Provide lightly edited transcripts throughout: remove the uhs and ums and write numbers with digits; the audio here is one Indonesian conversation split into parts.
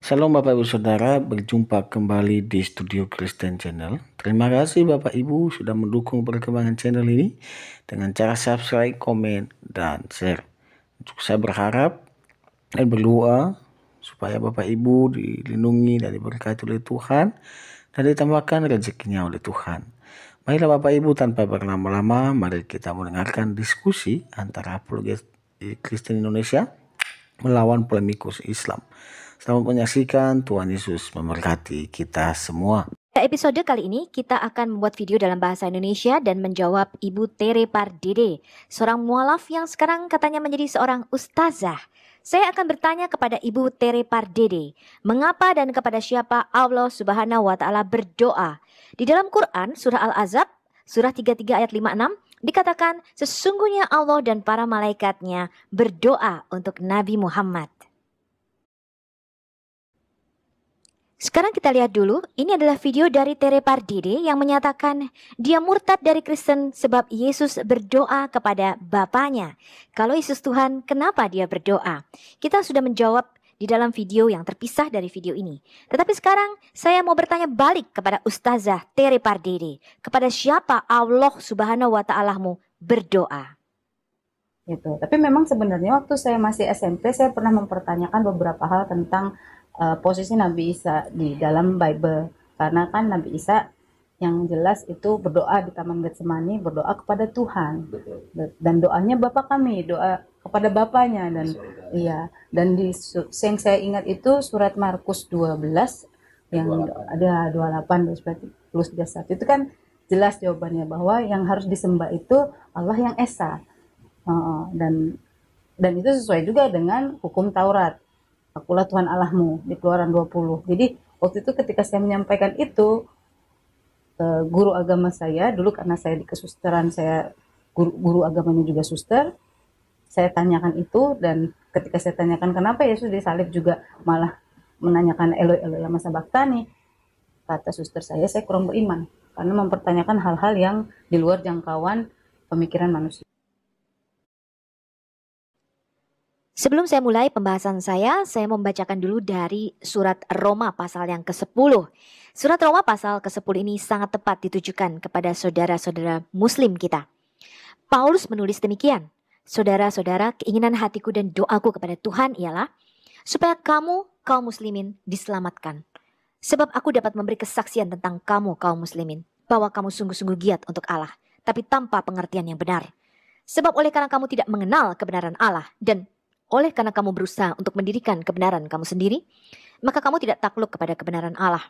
Shalom Bapak Ibu Saudara, berjumpa kembali di Studio Kristen Channel. Terima kasih Bapak Ibu sudah mendukung perkembangan channel ini dengan cara subscribe, komen, dan share. Saya berharap dan berdoa supaya Bapak Ibu dilindungi dan diberkati oleh Tuhan dan ditambahkan rezekinya oleh Tuhan. Baiklah Bapak Ibu, tanpa berlama-lama, mari kita mendengarkan diskusi antara apologet Kristen Indonesia melawan polemikus Islam. Selamat menyaksikan, Tuhan Yesus memberkati kita semua. Pada episode kali ini kita akan membuat video dalam bahasa Indonesia dan menjawab Ibu Tere Pardede, seorang mualaf yang sekarang katanya menjadi seorang ustazah. Saya akan bertanya kepada Ibu Tere Pardede, mengapa dan kepada siapa Allah Subhanahu wa taala berdoa? Di dalam Quran surah Al-Ahzab surah 33 ayat 56 dikatakan sesungguhnya Allah dan para malaikatnya berdoa untuk Nabi Muhammad. Sekarang kita lihat dulu, ini adalah video dari Tere Pardede yang menyatakan dia murtad dari Kristen sebab Yesus berdoa kepada Bapaknya. Kalau Yesus Tuhan, kenapa dia berdoa? Kita sudah menjawab di dalam video yang terpisah dari video ini. Tetapi sekarang saya mau bertanya balik kepada Ustazah Tere Pardede. Kepada siapa Allah Subhanahu wa ta'alamu berdoa? Gitu. Tapi memang sebenarnya waktu saya masih SMP, saya pernah mempertanyakan beberapa hal tentang posisi Nabi Isa di dalam Bible. Karena kan Nabi Isa yang jelas itu berdoa di Taman Getsemani, berdoa kepada Tuhan. Dan doanya Bapa kami, doa kepada Bapaknya. Dan iya, dan yang saya ingat itu surat Markus 12 yang ada 28 plus 21 itu kan jelas jawabannya bahwa yang harus disembah itu Allah yang Esa. Dan itu sesuai juga dengan hukum Taurat. Akulah Tuhan Allahmu di Keluaran 20. Jadi waktu itu ketika saya menyampaikan itu, guru agama saya dulu karena saya di kesusteran, saya guru agamanya juga suster, saya tanyakan itu. Dan ketika saya tanyakan kenapa Yesus disalib juga malah menanyakan Eloi Eloi lama sabachthani, kata suster saya kurang beriman karena mempertanyakan hal-hal yang di luar jangkauan pemikiran manusia. Sebelum saya mulai pembahasan saya membacakan dulu dari surat Roma pasal yang ke-10. Surat Roma pasal ke-10 ini sangat tepat ditujukan kepada saudara-saudara muslim kita. Paulus menulis demikian, saudara-saudara, keinginan hatiku dan doaku kepada Tuhan ialah supaya kamu, kaum muslimin, diselamatkan. Sebab aku dapat memberi kesaksian tentang kamu, kaum muslimin, bahwa kamu sungguh-sungguh giat untuk Allah, tapi tanpa pengertian yang benar. Sebab oleh karena kamu tidak mengenal kebenaran Allah dan oleh karena kamu berusaha untuk mendirikan kebenaran kamu sendiri, maka kamu tidak takluk kepada kebenaran Allah.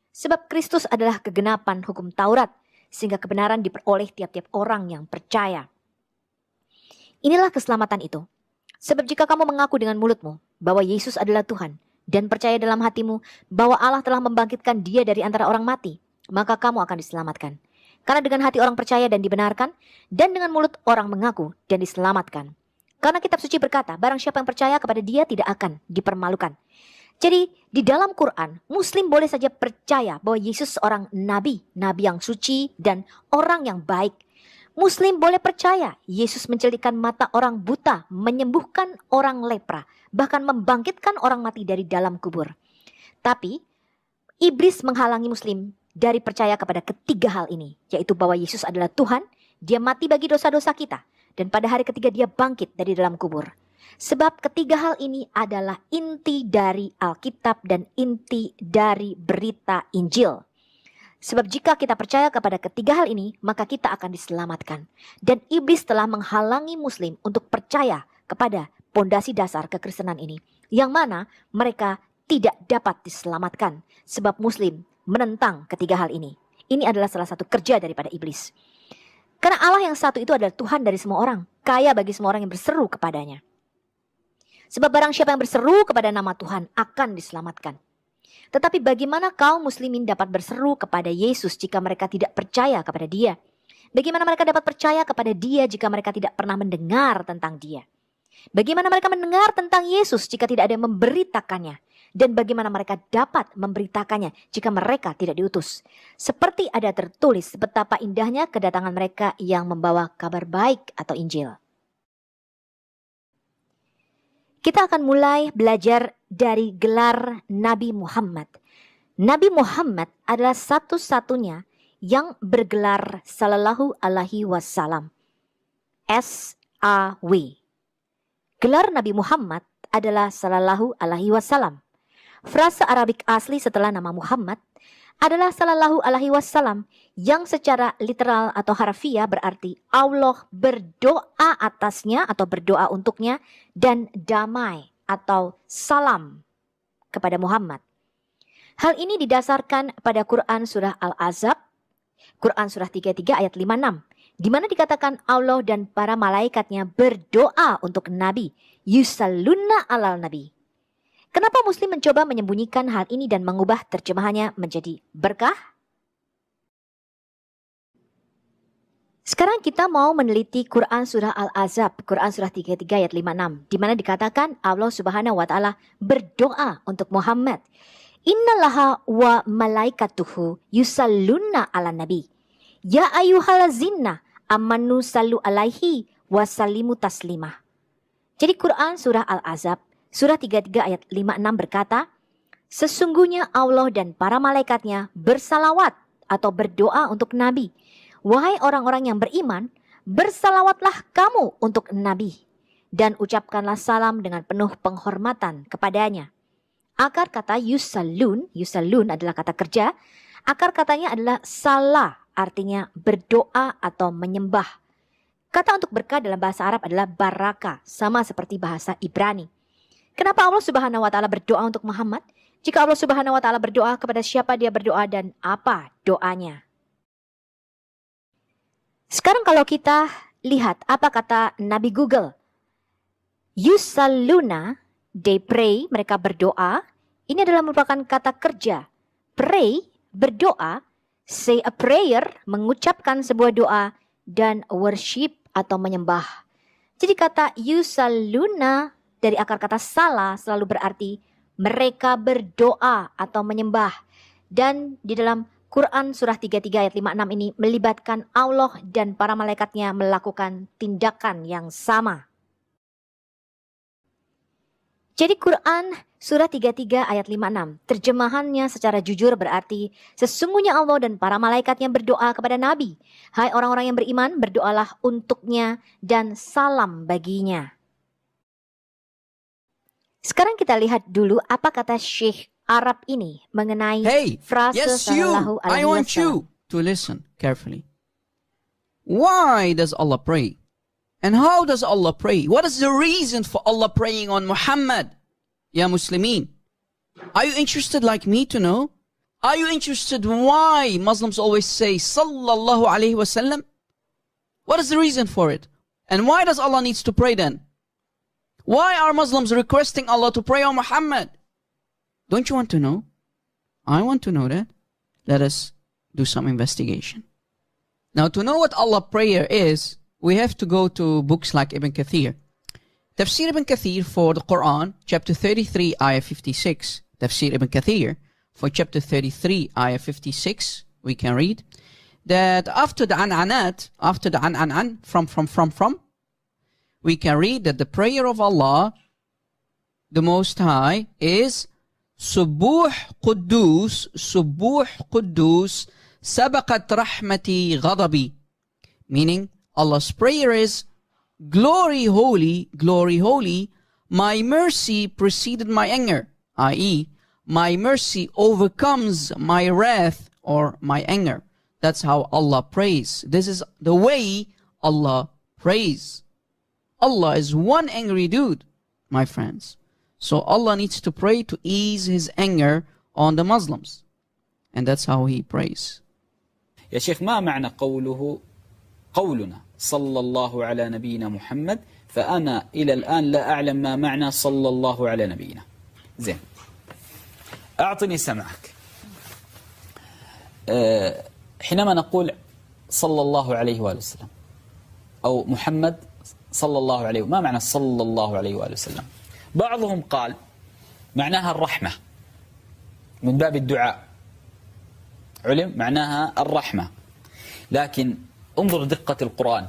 Sebab Kristus adalah kegenapan hukum Taurat, sehingga kebenaran diperoleh tiap-tiap orang yang percaya. Inilah keselamatan itu. Sebab jika kamu mengaku dengan mulutmu bahwa Yesus adalah Tuhan, dan percaya dalam hatimu bahwa Allah telah membangkitkan dia dari antara orang mati, maka kamu akan diselamatkan. Karena dengan hati orang percaya dan dibenarkan, dan dengan mulut orang mengaku dan diselamatkan. Karena kitab suci berkata, barang siapa yang percaya kepada dia tidak akan dipermalukan. Jadi di dalam Quran, Muslim boleh saja percaya bahwa Yesus seorang nabi yang suci dan orang yang baik. Muslim boleh percaya Yesus mencelikkan mata orang buta, menyembuhkan orang lepra, bahkan membangkitkan orang mati dari dalam kubur. Tapi iblis menghalangi Muslim dari percaya kepada ketiga hal ini, yaitu bahwa Yesus adalah Tuhan, dia mati bagi dosa-dosa kita, dan pada hari ketiga dia bangkit dari dalam kubur. Sebab ketiga hal ini adalah inti dari Alkitab dan inti dari berita Injil. Sebab jika kita percaya kepada ketiga hal ini, maka kita akan diselamatkan. Dan iblis telah menghalangi Muslim untuk percaya kepada pondasi dasar kekristenan ini, yang mana mereka tidak dapat diselamatkan. Sebab Muslim menentang ketiga hal ini. Ini adalah salah satu kerja daripada iblis. Karena Allah yang satu itu adalah Tuhan dari semua orang, kaya bagi semua orang yang berseru kepadanya. Sebab barang siapa yang berseru kepada nama Tuhan akan diselamatkan. Tetapi bagaimana kaum muslimin dapat berseru kepada Yesus jika mereka tidak percaya kepada dia? Bagaimana mereka dapat percaya kepada dia jika mereka tidak pernah mendengar tentang dia? Bagaimana mereka mendengar tentang Yesus jika tidak ada yang memberitakannya? Dan bagaimana mereka dapat memberitakannya jika mereka tidak diutus? Seperti ada tertulis betapa indahnya kedatangan mereka yang membawa kabar baik atau Injil. Kita akan mulai belajar dari gelar Nabi Muhammad. Nabi Muhammad adalah satu-satunya yang bergelar Sallallahu Alaihi Wasallam. SAW. Gelar Nabi Muhammad adalah Sallallahu Alaihi Wasallam. Frasa Arabik asli setelah nama Muhammad adalah Sallallahu Alaihi Wasallam yang secara literal atau harfiah berarti Allah berdoa atasnya atau berdoa untuknya dan damai atau salam kepada Muhammad. Hal ini didasarkan pada Quran surah Al-Ahzab, Quran surah 33 ayat 56, di mana dikatakan Allah dan para malaikatnya berdoa untuk Nabi, yusalluna alal Nabi. Kenapa Muslim mencoba menyembunyikan hal ini dan mengubah terjemahannya menjadi berkah? Sekarang kita mau meneliti Quran surah Al-Ahzab, Quran surah 33 ayat 56, di mana dikatakan Allah Subhanahu wa taala berdoa untuk Muhammad. Innallaha wa malaikatuhu yusalluna ala nabi. Ya ayyuhallazina amanu sallu alaihi wa sallimu taslimah. Jadi Quran surah Al-Ahzab surah 33 ayat 56 berkata, sesungguhnya Allah dan para malaikatnya bersalawat atau berdoa untuk Nabi. Wahai orang-orang yang beriman, bersalawatlah kamu untuk Nabi dan ucapkanlah salam dengan penuh penghormatan kepadanya. Akar kata yusallun adalah kata kerja. Akar katanya adalah salah, artinya berdoa atau menyembah. Kata untuk berkah dalam bahasa Arab adalah baraka, sama seperti bahasa Ibrani. Kenapa Allah Subhanahu wa taala berdoa untuk Muhammad? Jika Allah Subhanahu wa taala berdoa, kepada siapa dia berdoa dan apa doanya? Sekarang kalau kita lihat apa kata Nabi Google. Yusalluna, they pray, mereka berdoa. Ini adalah merupakan kata kerja. Pray, berdoa. Say a prayer, mengucapkan sebuah doa. Dan worship atau menyembah. Jadi kata yusalluna dari akar kata salah selalu berarti mereka berdoa atau menyembah. Dan di dalam Quran surah 33 ayat 56 ini melibatkan Allah dan para malaikatnya melakukan tindakan yang sama. Jadi Quran surah 33 ayat 56 terjemahannya secara jujur berarti sesungguhnya Allah dan para malaikatnya berdoa kepada Nabi. Hai orang-orang yang beriman, berdoalah untuknya dan salam baginya. Sekarang kita lihat dulu apa kata Syekh Arab ini mengenai frase Sallallahu Alaihi Wasallam. I want you to listen carefully. Why does Allah pray? And how does Allah pray? What is the reason for Allah praying on Muhammad? Ya Muslimin. Are you interested like me to know? Are you interested why Muslims always say Sallallahu Alaihi Wasallam? What is the reason for it? And why does Allah needs to pray then? Why are Muslims requesting Allah to pray on Muhammad? Don't you want to know? I want to know that. Let us do some investigation. Now, to know what Allah prayer is, we have to go to books like Ibn Kathir. Tafsir Ibn Kathir for the Quran, chapter 33, ayah 56. Tafsir Ibn Kathir for chapter 33, ayah 56, we can read that after the an'anat, after the an, from, we can read that the prayer of Allah, the Most High, is Subuh Quddus, Sabaqat Rahmati Ghadabi. Meaning, Allah's prayer is, Glory holy, my mercy preceded my anger, i.e., my mercy overcomes my wrath or my anger. That's how Allah prays. This is the way Allah prays. Allah is one angry dude, my friends. So Allah needs to pray to ease His anger on the Muslims. And that's how He prays. يا شيخ ما معنى قولنا صلى الله على نبينا محمد فأنا إلى الآن لا أعلم ما معنى صلى الله على نبينا. زين أعطني سمعك. حينما نقول صلى الله عليه وآله وسلم أو محمد صلى الله عليه، ما معنى صلى الله عليه وآله وسلم؟ بعضهم قال معناها الرحمة من باب الدعاء، علم معناها الرحمة، لكن انظر دقة القرآن.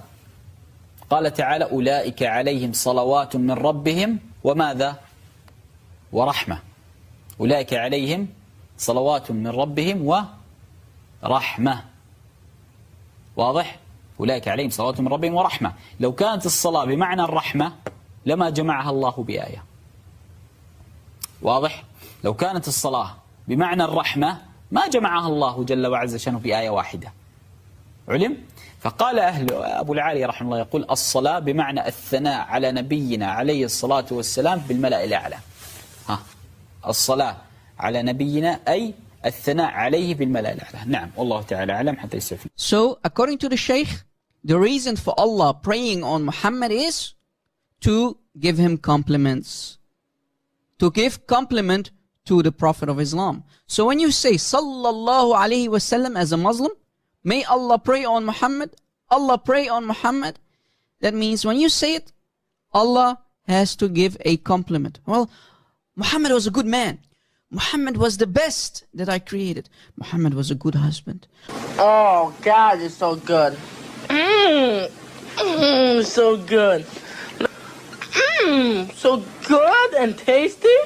قال تعالى أولئك عليهم صلوات من ربهم وماذا؟ ورحمة. أولئك عليهم صلوات من ربهم ورحمة. واضح؟ أولئك عليهم صلوات من ربهم ورحمة. لو كانت الصلاة بمعنى الرحمة لما جمعها الله بآية. واضح؟ لو كانت الصلاة بمعنى الرحمة ما جمعها الله جل وعز شأنه في آية واحدة. علم؟ فقال أبو العالي رحمه الله يقول الصلاة بمعنى الثناء على نبينا عليه الصلاة والسلام بالملأ الأعلى. الصلاة على نبينا أي الثناء عليه بالملأ الأعلى. نعم والله تعالى أعلم حتى يستفيد. So, according to the Shaykh, the reason for Allah praying on Muhammad is to give him compliments. To give compliment to the Prophet of Islam. So when you say Sallallahu Alaihi Wasallam as a Muslim, may Allah pray on Muhammad, Allah pray on Muhammad, that means when you say it, Allah has to give a compliment. Well, Muhammad was a good man. Muhammad was the best that I created. Muhammad was a good husband. Oh, God, it's so good. So good. So good and tasty.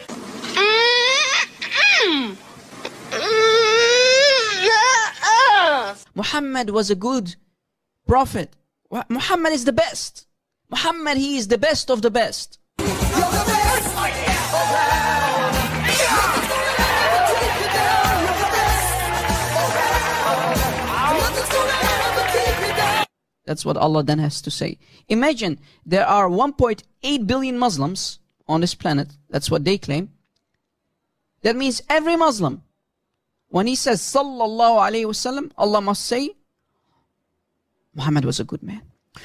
Muhammad was a good prophet. Muhammad is the best. Muhammad, he is the best of the best. That's what Allah then has to say. Imagine there are 1.8 billion Muslims on this planet. That's what they claim. That means every Muslim, when he says Sallallahu Alaihi Wasallam, Allah must say, Muhammad was a good man.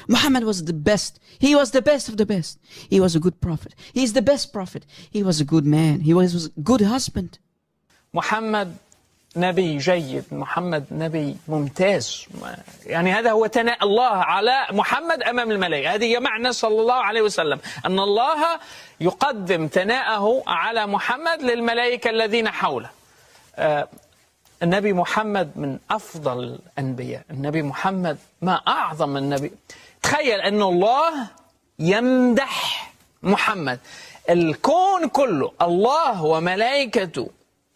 Muhammad was the best. He was the best of the best. He was a good prophet. He is the best prophet. He was a good man. He was a good husband. محمد نبي جيد، محمد نبي ممتاز. يعني هذا هو ثناء الله على محمد أمام الملائكة. هذه معنى صلى الله عليه وسلم، أن الله يقدم ثناءه على محمد للملائكة الذين حوله. النبي محمد من أفضل الأنبياء. النبي محمد ما أعظم النبي. تخيل أن الله يمدح محمد. الكون كله الله وملائكته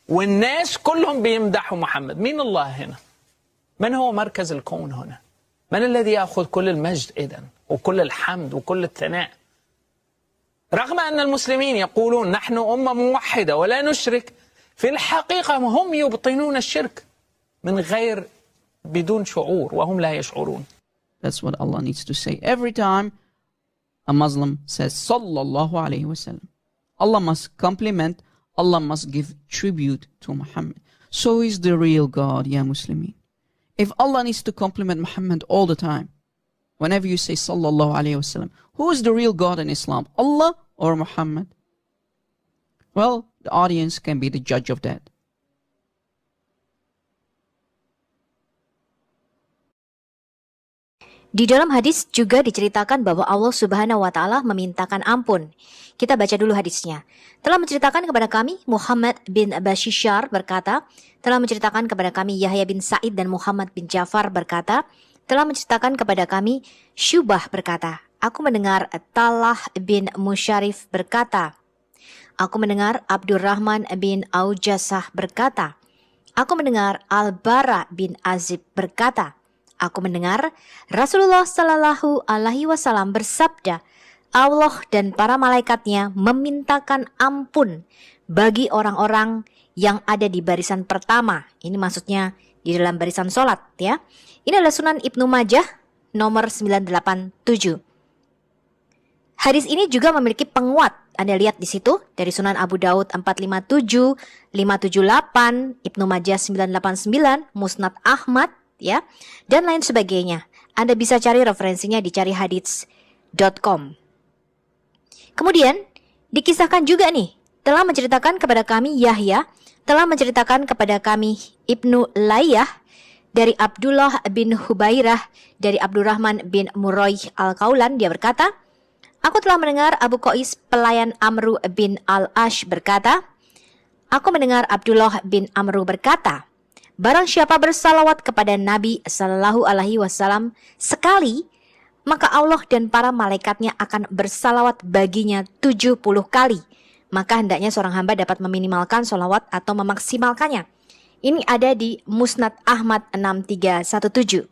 والناس كلهم بيمدحوا محمد. مين الله هنا؟ من هو مركز الكون هنا؟ من الذي يأخذ كل المجد إذن وكل الحمد وكل الثناء؟ رغم أن المسلمين يقولون نحن أمة موحدة ولا نشرك، في الحقيقة هم يبطنون الشرك من غير بدون شعور وهم لا يشعرون. That's what Allah needs to say. Every time a Muslim says Sallallahu Alaihi Wasallam, Allah must compliment, Allah must give tribute to Muhammad. So is the real God, Ya Muslimin. If Allah needs to compliment Muhammad all the time, whenever you say Sallallahu Alaihi Wasallam, who is the real God in Islam, Allah or Muhammad? Well, the audience can be the judge of that. Di dalam hadis juga diceritakan bahwa Allah Subhanahu wa Ta'ala memintakan ampun. Kita baca dulu hadisnya. Telah menceritakan kepada kami Muhammad bin Bashishar berkata, telah menceritakan kepada kami Yahya bin Sa'id dan Muhammad bin Ja'far berkata, telah menceritakan kepada kami Syubah berkata, aku mendengar Talah bin Musyarif berkata, aku mendengar Abdurrahman bin Aujasah berkata, aku mendengar Al-Bara bin Azib berkata, aku mendengar Rasulullah Sallallahu Alaihi Wasallam bersabda, Allah dan para malaikatnya memintakan ampun bagi orang-orang yang ada di barisan pertama. Ini maksudnya di dalam barisan sholat ya. Ini adalah Sunan Ibnu Majah nomor 987. Hadis ini juga memiliki penguat. Anda lihat di situ dari Sunan Abu Daud 457, 578, Ibnu Majah 989, Musnad Ahmad ya, dan lain sebagainya. Anda bisa cari referensinya di carihadits.com. Kemudian dikisahkan juga nih, telah menceritakan kepada kami Yahya, telah menceritakan kepada kami Ibnu Layyah dari Abdullah bin Hubairah dari Abdurrahman bin Muraih Al-Kaulan. Dia berkata, aku telah mendengar Abu Qais pelayan Amru bin Al-Ash berkata, aku mendengar Abdullah bin Amru berkata, barang siapa bersalawat kepada Nabi Sallallahu Alaihi Wasallam sekali, maka Allah dan para malaikatnya akan bersalawat baginya 70 kali. Maka hendaknya seorang hamba dapat meminimalkan sholawat atau memaksimalkannya. Ini ada di Musnad Ahmad 6317.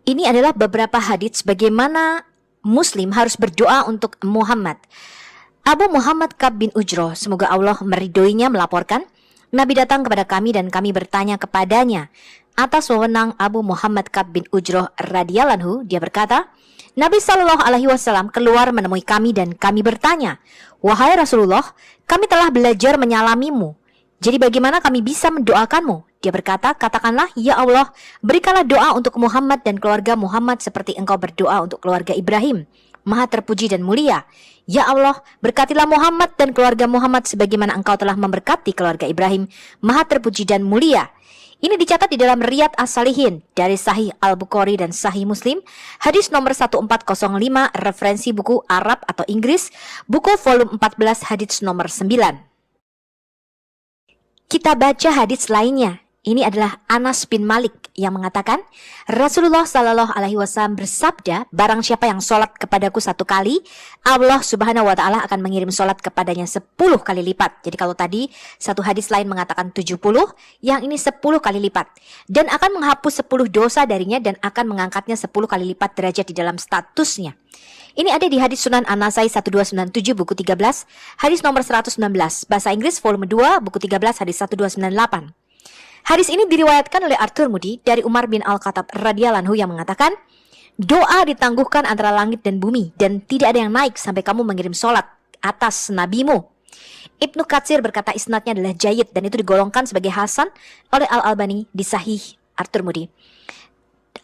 Ini adalah beberapa hadits bagaimana Muslim harus berdoa untuk Muhammad. Abu Muhammad Ka'b bin Ujroh, semoga Allah meridhoinya, melaporkan, Nabi datang kepada kami dan kami bertanya kepadanya atas wewenang Abu Muhammad Ka'b bin Ujroh radhiyallahu anhu. Dia berkata, Nabi SAW keluar menemui kami dan kami bertanya, wahai Rasulullah, kami telah belajar menyalamimu. Jadi bagaimana kami bisa mendoakanmu? Dia berkata, katakanlah, ya Allah, berikanlah doa untuk Muhammad dan keluarga Muhammad seperti engkau berdoa untuk keluarga Ibrahim. Maha terpuji dan mulia. Ya Allah, berkatilah Muhammad dan keluarga Muhammad sebagaimana engkau telah memberkati keluarga Ibrahim. Maha terpuji dan mulia. Ini dicatat di dalam Riyadh As-Salihin dari Sahih Al-Bukhari dan Sahih Muslim, hadis nomor 1405, referensi buku Arab atau Inggris, buku volume 14, hadis nomor 9. Kita baca hadis lainnya. Ini adalah Anas bin Malik yang mengatakan, Rasulullah SAW bersabda, barang siapa yang sholat kepadaku 1 kali, Allah Subhanahu wa Ta'ala akan mengirim sholat kepadanya 10 kali lipat. Jadi kalau tadi satu hadis lain mengatakan 70, yang ini 10 kali lipat. Dan akan menghapus 10 dosa darinya dan akan mengangkatnya 10 kali lipat derajat di dalam statusnya. Ini ada di hadis Sunan An-Nasai 1297 buku 13, hadis nomor 119, bahasa Inggris volume 2 buku 13 hadis 1298. Hadis ini diriwayatkan oleh At-Tirmidzi dari Umar bin Al-Khattab radhiyallahu anhu yang mengatakan, doa ditangguhkan antara langit dan bumi dan tidak ada yang naik sampai kamu mengirim sholat atas nabimu. Ibnu Katsir berkata isnadnya adalah jayyid dan itu digolongkan sebagai hasan oleh Al-Albani di Sahih At-Tirmidzi.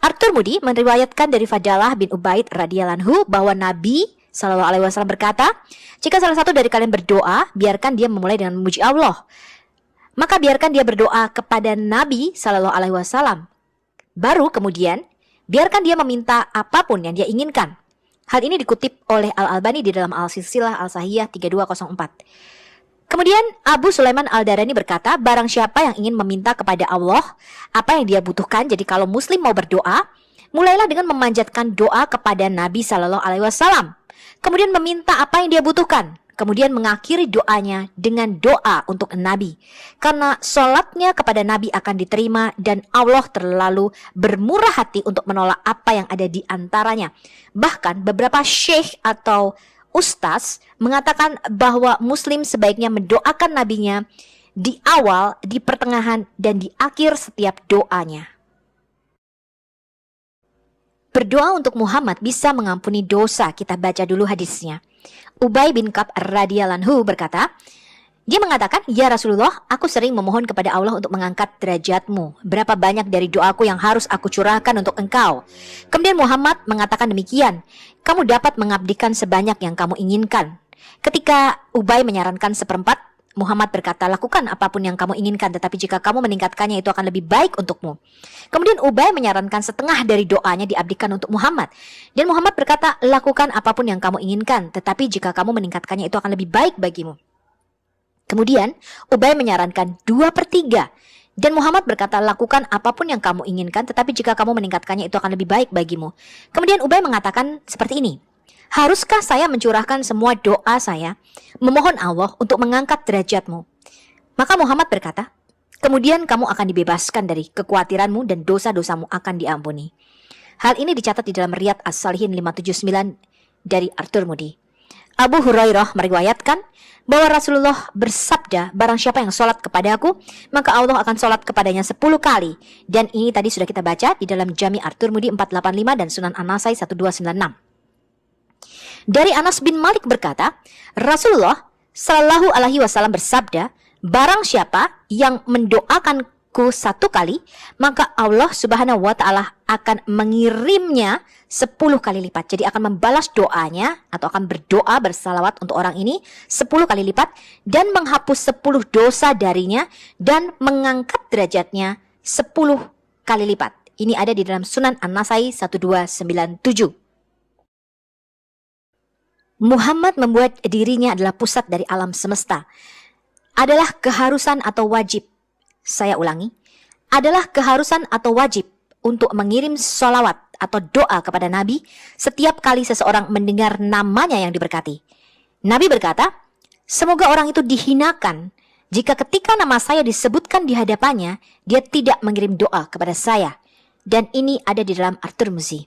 At-Tirmidzi meriwayatkan dari Fadalah bin Ubaid radhiyallahu anhu bahwa Nabi SAW berkata, jika salah satu dari kalian berdoa, biarkan dia memulai dengan memuji Allah. Maka biarkan dia berdoa kepada Nabi SAW. Baru kemudian, biarkan dia meminta apapun yang dia inginkan. Hal ini dikutip oleh Al-Albani di dalam Al-Silsilah Al-Sahihah 3204. Kemudian Abu Sulaiman Al-Darani berkata, barang siapa yang ingin meminta kepada Allah apa yang dia butuhkan, jadi kalau muslim mau berdoa, mulailah dengan memanjatkan doa kepada Nabi SAW. Kemudian meminta apa yang dia butuhkan. Kemudian mengakhiri doanya dengan doa untuk Nabi. Karena sholatnya kepada Nabi akan diterima dan Allah terlalu bermurah hati untuk menolak apa yang ada di antaranya. Bahkan beberapa syekh atau ustaz mengatakan bahwa muslim sebaiknya mendoakan nabinya di awal, di pertengahan, dan di akhir setiap doanya. Berdoa untuk Muhammad bisa mengampuni dosa. Kita baca dulu hadisnya. Ubay bin Ka'b radhiyallahu anhu berkata, dia mengatakan, ya Rasulullah, aku sering memohon kepada Allah untuk mengangkat derajatmu. Berapa banyak dari doaku yang harus aku curahkan untuk engkau? Kemudian Muhammad mengatakan demikian, kamu dapat mengabdikan sebanyak yang kamu inginkan. Ketika Ubay menyarankan 1/4, Muhammad berkata, lakukan apapun yang kamu inginkan, tetapi jika kamu meningkatkannya itu akan lebih baik untukmu. Kemudian Ubay menyarankan 1/2 dari doanya diabdikan untuk Muhammad. Dan Muhammad berkata, lakukan apapun yang kamu inginkan, tetapi jika kamu meningkatkannya itu akan lebih baik bagimu. Kemudian Ubay menyarankan 2/3. Dan Muhammad berkata, lakukan apapun yang kamu inginkan, tetapi jika kamu meningkatkannya itu akan lebih baik bagimu. Kemudian Ubay mengatakan seperti ini, haruskah saya mencurahkan semua doa saya, memohon Allah untuk mengangkat derajatmu? Maka Muhammad berkata, kemudian kamu akan dibebaskan dari kekhawatiranmu dan dosa-dosamu akan diampuni. Hal ini dicatat di dalam Riyadh As-Salihin 579 dari At-Tirmidzi. Abu Hurairah meriwayatkan bahwa Rasulullah bersabda, barang siapa yang sholat kepada aku, maka Allah akan sholat kepadanya 10 kali. Dan ini tadi sudah kita baca di dalam Jami' At-Tirmidzi 485 dan Sunan An-Nasai 1296. Dari Anas bin Malik berkata, Rasulullah Shallallahu Alaihi Wasallam bersabda, barang siapa yang mendoakanku 1 kali, maka Allah Subhanahu Wa Taala akan mengirimnya 10 kali lipat. Jadi akan membalas doanya atau akan berdoa bersalawat untuk orang ini 10 kali lipat dan menghapus 10 dosa darinya dan mengangkat derajatnya 10 kali lipat. Ini ada di dalam Sunan An-Nasai 1297. Muhammad membuat dirinya adalah pusat dari alam semesta. Adalah keharusan atau wajib. Saya ulangi. Adalah keharusan atau wajib untuk mengirim sholawat atau doa kepada Nabi setiap kali seseorang mendengar namanya yang diberkati. Nabi berkata, semoga orang itu dihinakan jika ketika nama saya disebutkan di hadapannya, dia tidak mengirim doa kepada saya. Dan ini ada di dalam At-Tirmizi.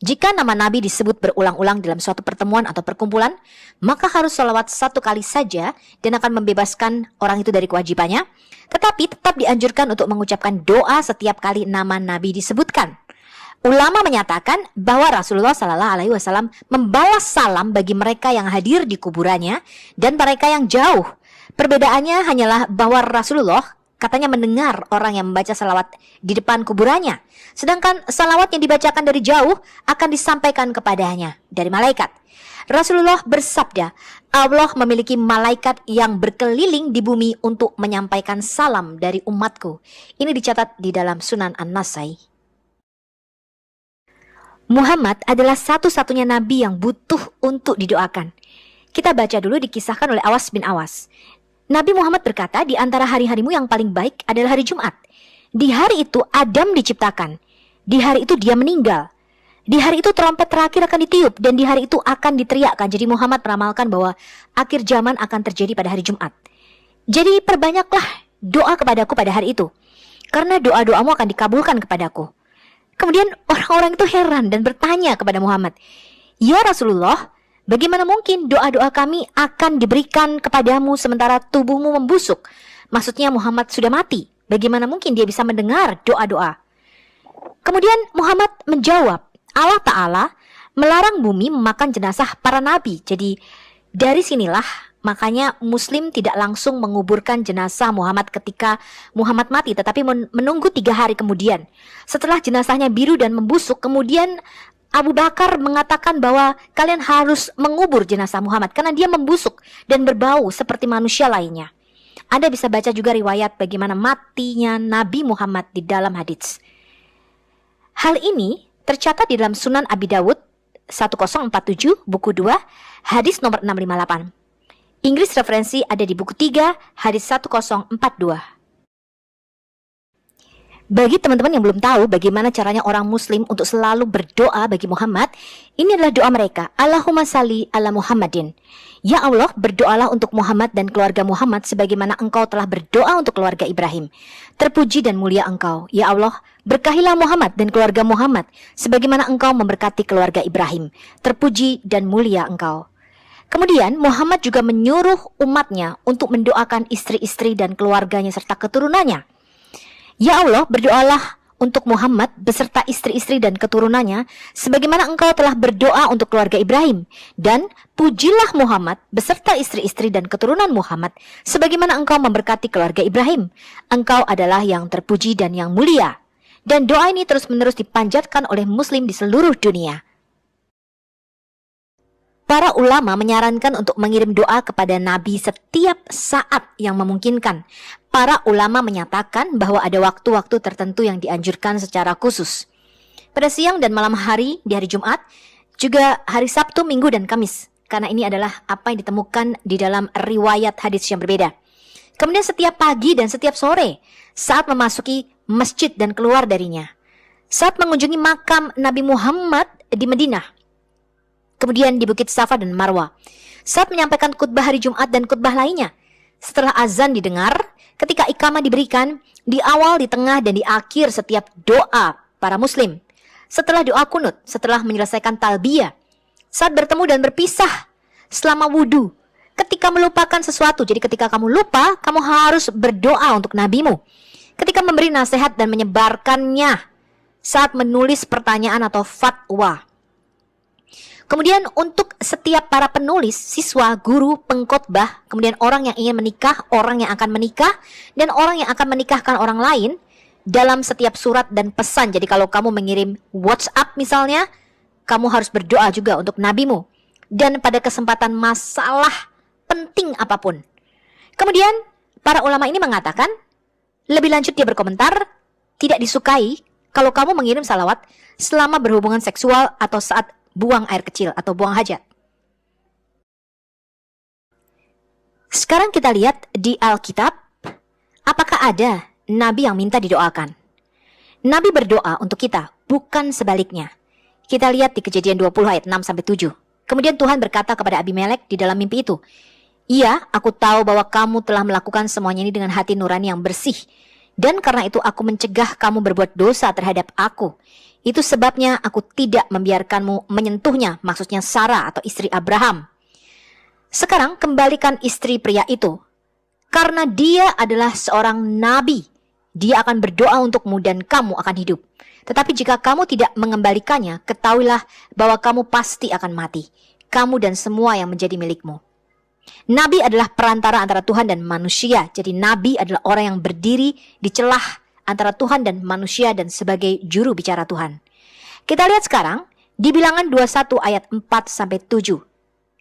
Jika nama Nabi disebut berulang-ulang dalam suatu pertemuan atau perkumpulan, maka harus sholawat 1 kali saja dan akan membebaskan orang itu dari kewajibannya. Tetapi tetap dianjurkan untuk mengucapkan doa setiap kali nama Nabi disebutkan. Ulama menyatakan bahwa Rasulullah SAW membalas salam bagi mereka yang hadir di kuburannya dan mereka yang jauh. Perbedaannya hanyalah bahwa Rasulullah katanya mendengar orang yang membaca salawat di depan kuburannya. Sedangkan salawat yang dibacakan dari jauh akan disampaikan kepadanya dari malaikat. Rasulullah bersabda, Allah memiliki malaikat yang berkeliling di bumi untuk menyampaikan salam dari umatku. Ini dicatat di dalam Sunan An-Nasai. Muhammad adalah satu-satunya nabi yang butuh untuk didoakan. Kita baca dulu dikisahkan oleh Awas bin Awas. Nabi Muhammad berkata, di antara hari-harimu yang paling baik adalah hari Jumat. Di hari itu Adam diciptakan. Di hari itu dia meninggal. Di hari itu trompet terakhir akan ditiup dan di hari itu akan diteriakkan. Jadi Muhammad meramalkan bahwa akhir zaman akan terjadi pada hari Jumat. Jadi perbanyaklah doa kepadaku pada hari itu, karena doa-doamu akan dikabulkan kepadaku. Kemudian orang-orang itu heran dan bertanya kepada Muhammad, ya Rasulullah, bagaimana mungkin doa-doa kami akan diberikan kepadamu sementara tubuhmu membusuk? Maksudnya Muhammad sudah mati. Bagaimana mungkin dia bisa mendengar doa-doa? Kemudian Muhammad menjawab, Allah Ta'ala melarang bumi memakan jenazah para nabi. Jadi dari sinilah makanya Muslim tidak langsung menguburkan jenazah Muhammad ketika Muhammad mati, tetapi menunggu 3 hari kemudian. Setelah jenazahnya biru dan membusuk, kemudian Abu Bakar mengatakan bahwa kalian harus mengubur jenazah Muhammad karena dia membusuk dan berbau seperti manusia lainnya. Anda bisa baca juga riwayat bagaimana matinya Nabi Muhammad di dalam hadits. Hal ini tercatat di dalam Sunan Abi Dawud 1047 buku 2 hadis nomor 658. Inggris referensi ada di buku 3 hadis 1042. Bagi teman-teman yang belum tahu bagaimana caranya orang muslim untuk selalu berdoa bagi Muhammad, ini adalah doa mereka. Allahumma salli ala Muhammadin. Ya Allah, berdoalah untuk Muhammad dan keluarga Muhammad sebagaimana engkau telah berdoa untuk keluarga Ibrahim. Terpuji dan mulia engkau. Ya Allah, berkahilah Muhammad dan keluarga Muhammad sebagaimana engkau memberkati keluarga Ibrahim. Terpuji dan mulia engkau. Kemudian Muhammad juga menyuruh umatnya untuk mendoakan istri-istri dan keluarganya serta keturunannya. Ya Allah, berdoalah untuk Muhammad beserta istri-istri dan keturunannya sebagaimana engkau telah berdoa untuk keluarga Ibrahim. Dan pujilah Muhammad beserta istri-istri dan keturunan Muhammad sebagaimana engkau memberkati keluarga Ibrahim. Engkau adalah yang terpuji dan yang mulia. Dan doa ini terus-menerus dipanjatkan oleh muslim di seluruh dunia. Para ulama menyarankan untuk mengirim doa kepada Nabi setiap saat yang memungkinkan. Para ulama menyatakan bahwa ada waktu-waktu tertentu yang dianjurkan secara khusus. Pada siang dan malam hari di hari Jumat, juga hari Sabtu, Minggu, dan Kamis. Karena ini adalah apa yang ditemukan di dalam riwayat hadis yang berbeda. Kemudian setiap pagi dan setiap sore saat memasuki masjid dan keluar darinya. Saat mengunjungi makam Nabi Muhammad di Madinah. Kemudian di Bukit Safa dan Marwah. Saat menyampaikan khutbah hari Jumat dan khutbah lainnya. Setelah azan didengar, ketika iqamah diberikan, di awal, di tengah, dan di akhir setiap doa para muslim. Setelah doa kunut, setelah menyelesaikan talbiyah. Saat bertemu dan berpisah, selama wudhu. Ketika melupakan sesuatu, jadi ketika kamu lupa, kamu harus berdoa untuk nabimu. Ketika memberi nasihat dan menyebarkannya. Saat menulis pertanyaan atau fatwa. Kemudian untuk setiap para penulis, siswa, guru, pengkhotbah, kemudian orang yang ingin menikah, orang yang akan menikah, dan orang yang akan menikahkan orang lain dalam setiap surat dan pesan. Jadi kalau kamu mengirim WhatsApp misalnya, kamu harus berdoa juga untuk nabimu. Dan pada kesempatan masalah penting apapun. Kemudian para ulama ini mengatakan, lebih lanjut dia berkomentar, tidak disukai kalau kamu mengirim salawat selama berhubungan seksual atau saat buang air kecil atau buang hajat. Sekarang kita lihat di Alkitab, apakah ada nabi yang minta didoakan? Nabi berdoa untuk kita, bukan sebaliknya. Kita lihat di Kejadian 20 ayat 6-7. Kemudian Tuhan berkata kepada Abimelek di dalam mimpi itu, "Iya, aku tahu bahwa kamu telah melakukan semuanya ini dengan hati nurani yang bersih. Dan karena itu aku mencegah kamu berbuat dosa terhadap aku. Itu sebabnya aku tidak membiarkanmu menyentuhnya," maksudnya Sarah atau istri Abraham. Sekarang kembalikan istri pria itu. Karena dia adalah seorang nabi, dia akan berdoa untukmu dan kamu akan hidup. Tetapi jika kamu tidak mengembalikannya, ketahuilah bahwa kamu pasti akan mati, kamu dan semua yang menjadi milikmu. Nabi adalah perantara antara Tuhan dan manusia. Jadi nabi adalah orang yang berdiri di celah antara Tuhan dan manusia dan sebagai juru bicara Tuhan. Kita lihat sekarang di Bilangan 21 ayat 4-7.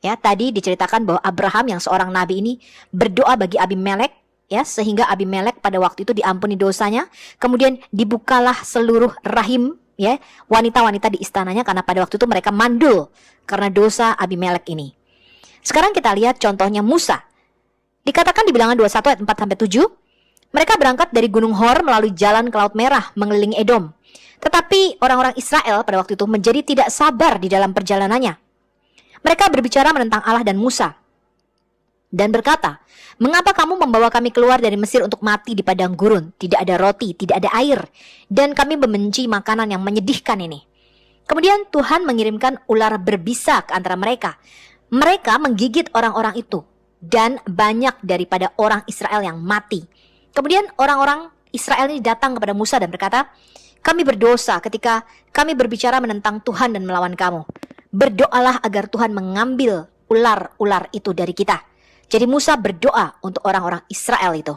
Ya, tadi diceritakan bahwa Abraham yang seorang nabi ini berdoa bagi Abimelek, ya, sehingga Abimelek pada waktu itu diampuni dosanya. Kemudian dibukalah seluruh rahim, ya, wanita-wanita di istananya karena pada waktu itu mereka mandul karena dosa Abimelek ini. Sekarang kita lihat contohnya Musa. Dikatakan di Bilangan 21 ayat 4-7, mereka berangkat dari Gunung Hor melalui jalan ke Laut Merah mengelilingi Edom. Tetapi orang-orang Israel pada waktu itu menjadi tidak sabar di dalam perjalanannya. Mereka berbicara menentang Allah dan Musa dan berkata, "Mengapa kamu membawa kami keluar dari Mesir untuk mati di padang gurun? Tidak ada roti, tidak ada air, dan kami membenci makanan yang menyedihkan ini." Kemudian Tuhan mengirimkan ular berbisa ke antara mereka. Mereka menggigit orang-orang itu dan banyak daripada orang Israel yang mati. Kemudian orang-orang Israel ini datang kepada Musa dan berkata, "Kami berdosa ketika kami berbicara menentang Tuhan dan melawan kamu. Berdoalah agar Tuhan mengambil ular-ular itu dari kita." Jadi Musa berdoa untuk orang-orang Israel itu.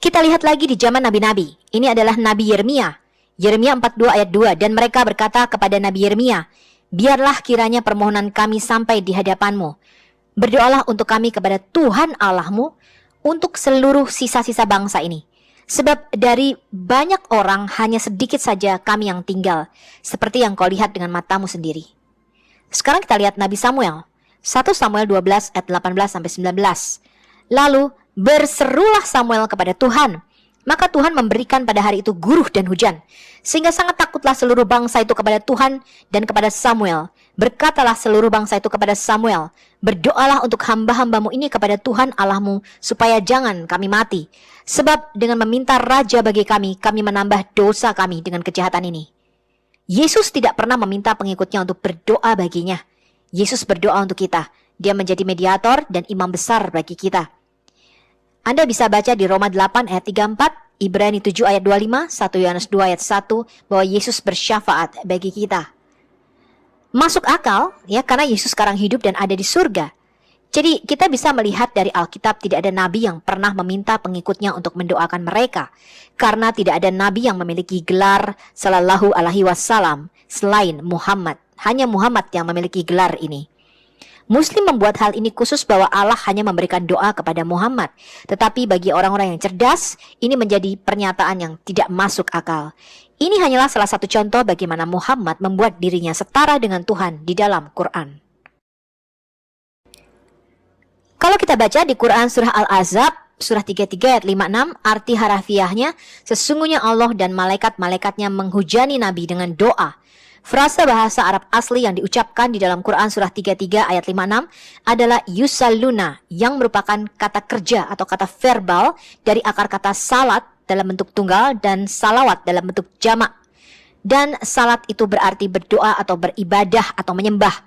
Kita lihat lagi di zaman nabi-nabi. Ini adalah Nabi Yeremia. Yeremia 42 ayat 2. Dan mereka berkata kepada Nabi Yeremia, "Biarlah kiranya permohonan kami sampai di hadapanmu. Berdoalah untuk kami kepada Tuhan Allahmu untuk seluruh sisa-sisa bangsa ini. Sebab dari banyak orang hanya sedikit saja kami yang tinggal, seperti yang kau lihat dengan matamu sendiri." Sekarang kita lihat Nabi Samuel. 1 Samuel 12 ayat 18-19. Lalu berserulah Samuel kepada Tuhan. Maka Tuhan memberikan pada hari itu guruh dan hujan, sehingga sangat takutlah seluruh bangsa itu kepada Tuhan dan kepada Samuel. Berkatalah seluruh bangsa itu kepada Samuel, "Berdoalah untuk hamba-hambamu ini kepada Tuhan Allahmu, supaya jangan kami mati. Sebab dengan meminta raja bagi kami menambah dosa kami dengan kejahatan ini." Yesus tidak pernah meminta pengikutnya untuk berdoa baginya. Yesus berdoa untuk kita. Dia menjadi mediator dan imam besar bagi kita. Anda bisa baca di Roma 8 ayat 34, Ibrani 7 ayat 25, 1 Yohanes 2 ayat 1, bahwa Yesus bersyafaat bagi kita. Masuk akal, ya, karena Yesus sekarang hidup dan ada di surga. Jadi kita bisa melihat dari Alkitab tidak ada nabi yang pernah meminta pengikutnya untuk mendoakan mereka. Karena tidak ada nabi yang memiliki gelar sallallahu alaihi wasallam selain Muhammad. Hanya Muhammad yang memiliki gelar ini. Muslim membuat hal ini khusus bahwa Allah hanya memberikan doa kepada Muhammad. Tetapi bagi orang-orang yang cerdas, ini menjadi pernyataan yang tidak masuk akal. Ini hanyalah salah satu contoh bagaimana Muhammad membuat dirinya setara dengan Tuhan di dalam Quran. Kalau kita baca di Quran surah Al-Ahzab, surah 33 ayat 56, arti harafiahnya, sesungguhnya Allah dan malaikat-malaikatnya menghujani Nabi dengan doa. Frasa bahasa Arab asli yang diucapkan di dalam Quran surah 33 ayat 56 adalah yusalluna, yang merupakan kata kerja atau kata verbal dari akar kata salat dalam bentuk tunggal dan salawat dalam bentuk jamak. Dan salat itu berarti berdoa atau beribadah atau menyembah.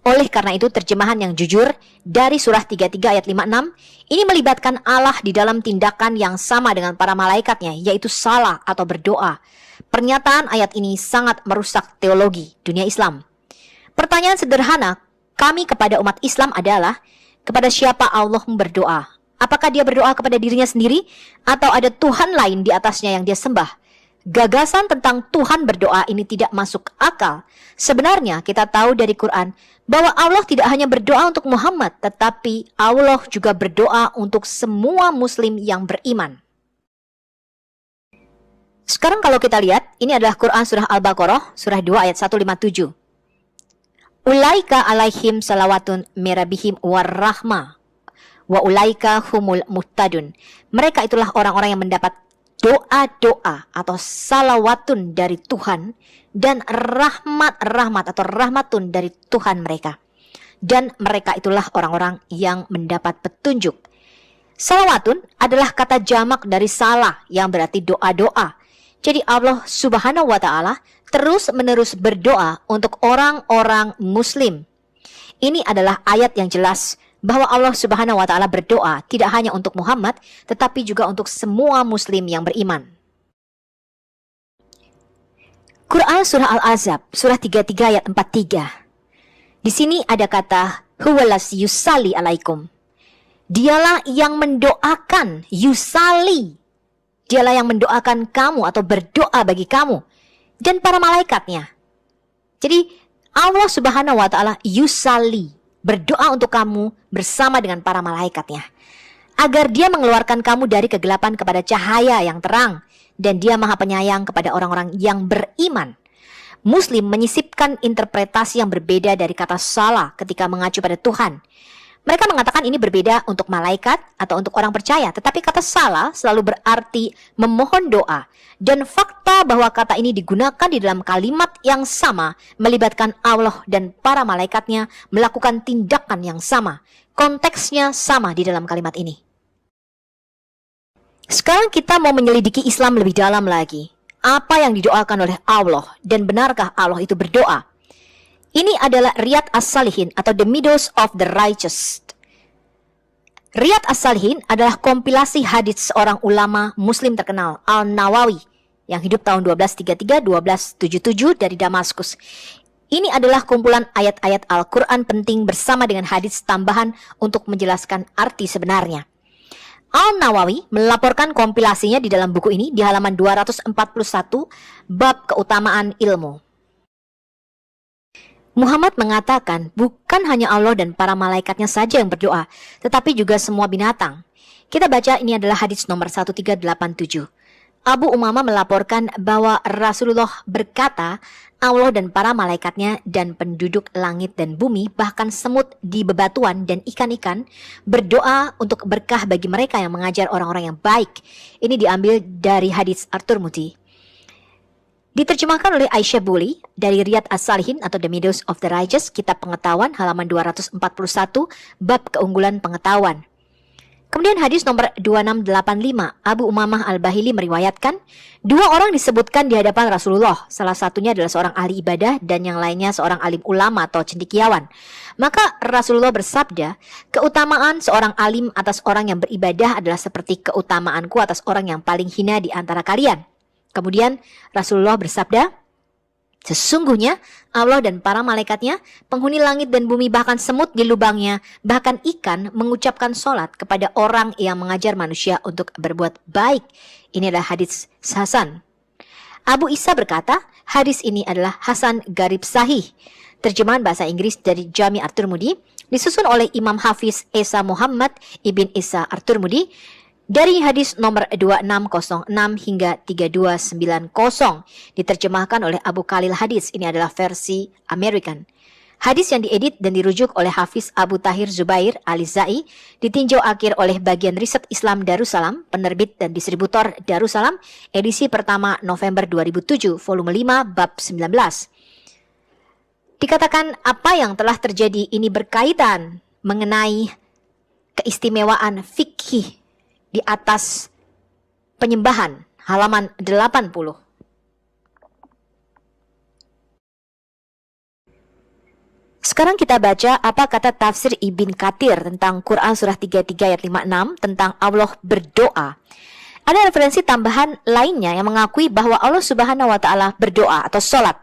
Oleh karena itu terjemahan yang jujur dari surah 33 ayat 56 ini melibatkan Allah di dalam tindakan yang sama dengan para malaikatnya, yaitu salah atau berdoa. Pernyataan ayat ini sangat merusak teologi dunia Islam. Pertanyaan sederhana kami kepada umat Islam adalah, kepada siapa Allah berdoa? Apakah dia berdoa kepada dirinya sendiri atau ada Tuhan lain di atasnya yang dia sembah? Gagasan tentang Tuhan berdoa ini tidak masuk akal. Sebenarnya kita tahu dari Quran bahwa Allah tidak hanya berdoa untuk Muhammad, tetapi Allah juga berdoa untuk semua muslim yang beriman. Sekarang kalau kita lihat, ini adalah Quran surah Al-Baqarah, surah 2 ayat 157. Ulaika alaihim salawatun mirabihim warahmah wa ulaika humul muhtadun. Mereka itulah orang-orang yang mendapat doa-doa atau salawatun dari Tuhan dan rahmat-rahmat atau rahmatun dari Tuhan mereka. Dan mereka itulah orang-orang yang mendapat petunjuk. Salawatun adalah kata jamak dari salah yang berarti doa-doa. Jadi Allah Subhanahu wa Ta'ala terus-menerus berdoa untuk orang-orang Muslim. Ini adalah ayat yang jelas bahwa Allah Subhanahu wa Ta'ala berdoa tidak hanya untuk Muhammad, tetapi juga untuk semua Muslim yang beriman. Quran Surah Al-Ahzab, Surah 33 ayat 43. Di sini ada kata huwalas yusali alaikum. Dialah yang mendoakan, yusali. Dialah yang mendoakan kamu atau berdoa bagi kamu dan para malaikatnya. Jadi Allah Subhanahu wa Ta'ala yusali, berdoa untuk kamu bersama dengan para malaikatnya, agar dia mengeluarkan kamu dari kegelapan kepada cahaya yang terang, dan dia maha penyayang kepada orang-orang yang beriman. Muslim menyisipkan interpretasi yang berbeda dari kata salah ketika mengacu pada Tuhan. Mereka mengatakan ini berbeda untuk malaikat atau untuk orang percaya, tetapi kata salah selalu berarti memohon doa. Dan fakta bahwa kata ini digunakan di dalam kalimat yang sama melibatkan Allah dan para malaikatnya melakukan tindakan yang sama. Konteksnya sama di dalam kalimat ini. Sekarang kita mau menyelidiki Islam lebih dalam lagi. Apa yang didoakan oleh Allah dan benarkah Allah itu berdoa? Ini adalah Riyadh As-Salihin atau The Meadows of the Righteous. Riyadh As-Salihin adalah kompilasi hadits seorang ulama Muslim terkenal, Al-Nawawi, yang hidup tahun 1233-1277 dari Damaskus. Ini adalah kumpulan ayat-ayat Al-Quran penting bersama dengan hadits tambahan untuk menjelaskan arti sebenarnya. Al-Nawawi melaporkan kompilasinya di dalam buku ini di halaman 241, bab keutamaan ilmu. Muhammad mengatakan bukan hanya Allah dan para malaikatnya saja yang berdoa, tetapi juga semua binatang. Kita baca, ini adalah hadits nomor 1387. Abu Umamah melaporkan bahwa Rasulullah berkata, Allah dan para malaikatnya dan penduduk langit dan bumi, bahkan semut di bebatuan dan ikan-ikan, berdoa untuk berkah bagi mereka yang mengajar orang-orang yang baik. Ini diambil dari hadits At-Tirmidzi. Diterjemahkan oleh Aisyah Buli dari Riyadh As-Salihin atau The Meadows of the Righteous, kitab pengetahuan halaman 241, bab keunggulan pengetahuan. Kemudian hadis nomor 2685, Abu Umamah Al-Bahili meriwayatkan, dua orang disebutkan di hadapan Rasulullah. Salah satunya adalah seorang ahli ibadah dan yang lainnya seorang alim ulama atau cendekiawan. Maka Rasulullah bersabda, keutamaan seorang alim atas orang yang beribadah adalah seperti keutamaanku atas orang yang paling hina di antara kalian. Kemudian Rasulullah bersabda, sesungguhnya Allah dan para malaikatnya, penghuni langit dan bumi, bahkan semut di lubangnya, bahkan ikan mengucapkan sholat kepada orang yang mengajar manusia untuk berbuat baik. Ini adalah hadits Hasan. Abu Isa berkata, hadis ini adalah Hasan Garib Sahih. Terjemahan bahasa Inggris dari Jami' At-Tirmidzi disusun oleh Imam Hafiz Esa Muhammad Ibn Isa At-Tirmidzi dari hadis nomor 2606 hingga 3290, diterjemahkan oleh Abu Khalil Hadis. Ini adalah versi American. Hadis yang diedit dan dirujuk oleh Hafiz Abu Tahir Zubair Alizai, ditinjau akhir oleh Bagian Riset Islam Darussalam, penerbit dan distributor Darussalam, edisi pertama November 2007, volume 5, bab 19. Dikatakan apa yang telah terjadi ini berkaitan mengenai keistimewaan fikih di atas penyembahan, halaman 80. Sekarang kita baca apa kata tafsir Ibn Katsir tentang Quran surah 33 ayat 56 tentang Allah berdoa. Ada referensi tambahan lainnya yang mengakui bahwa Allah Subhanahu wa Ta'ala berdoa atau sholat.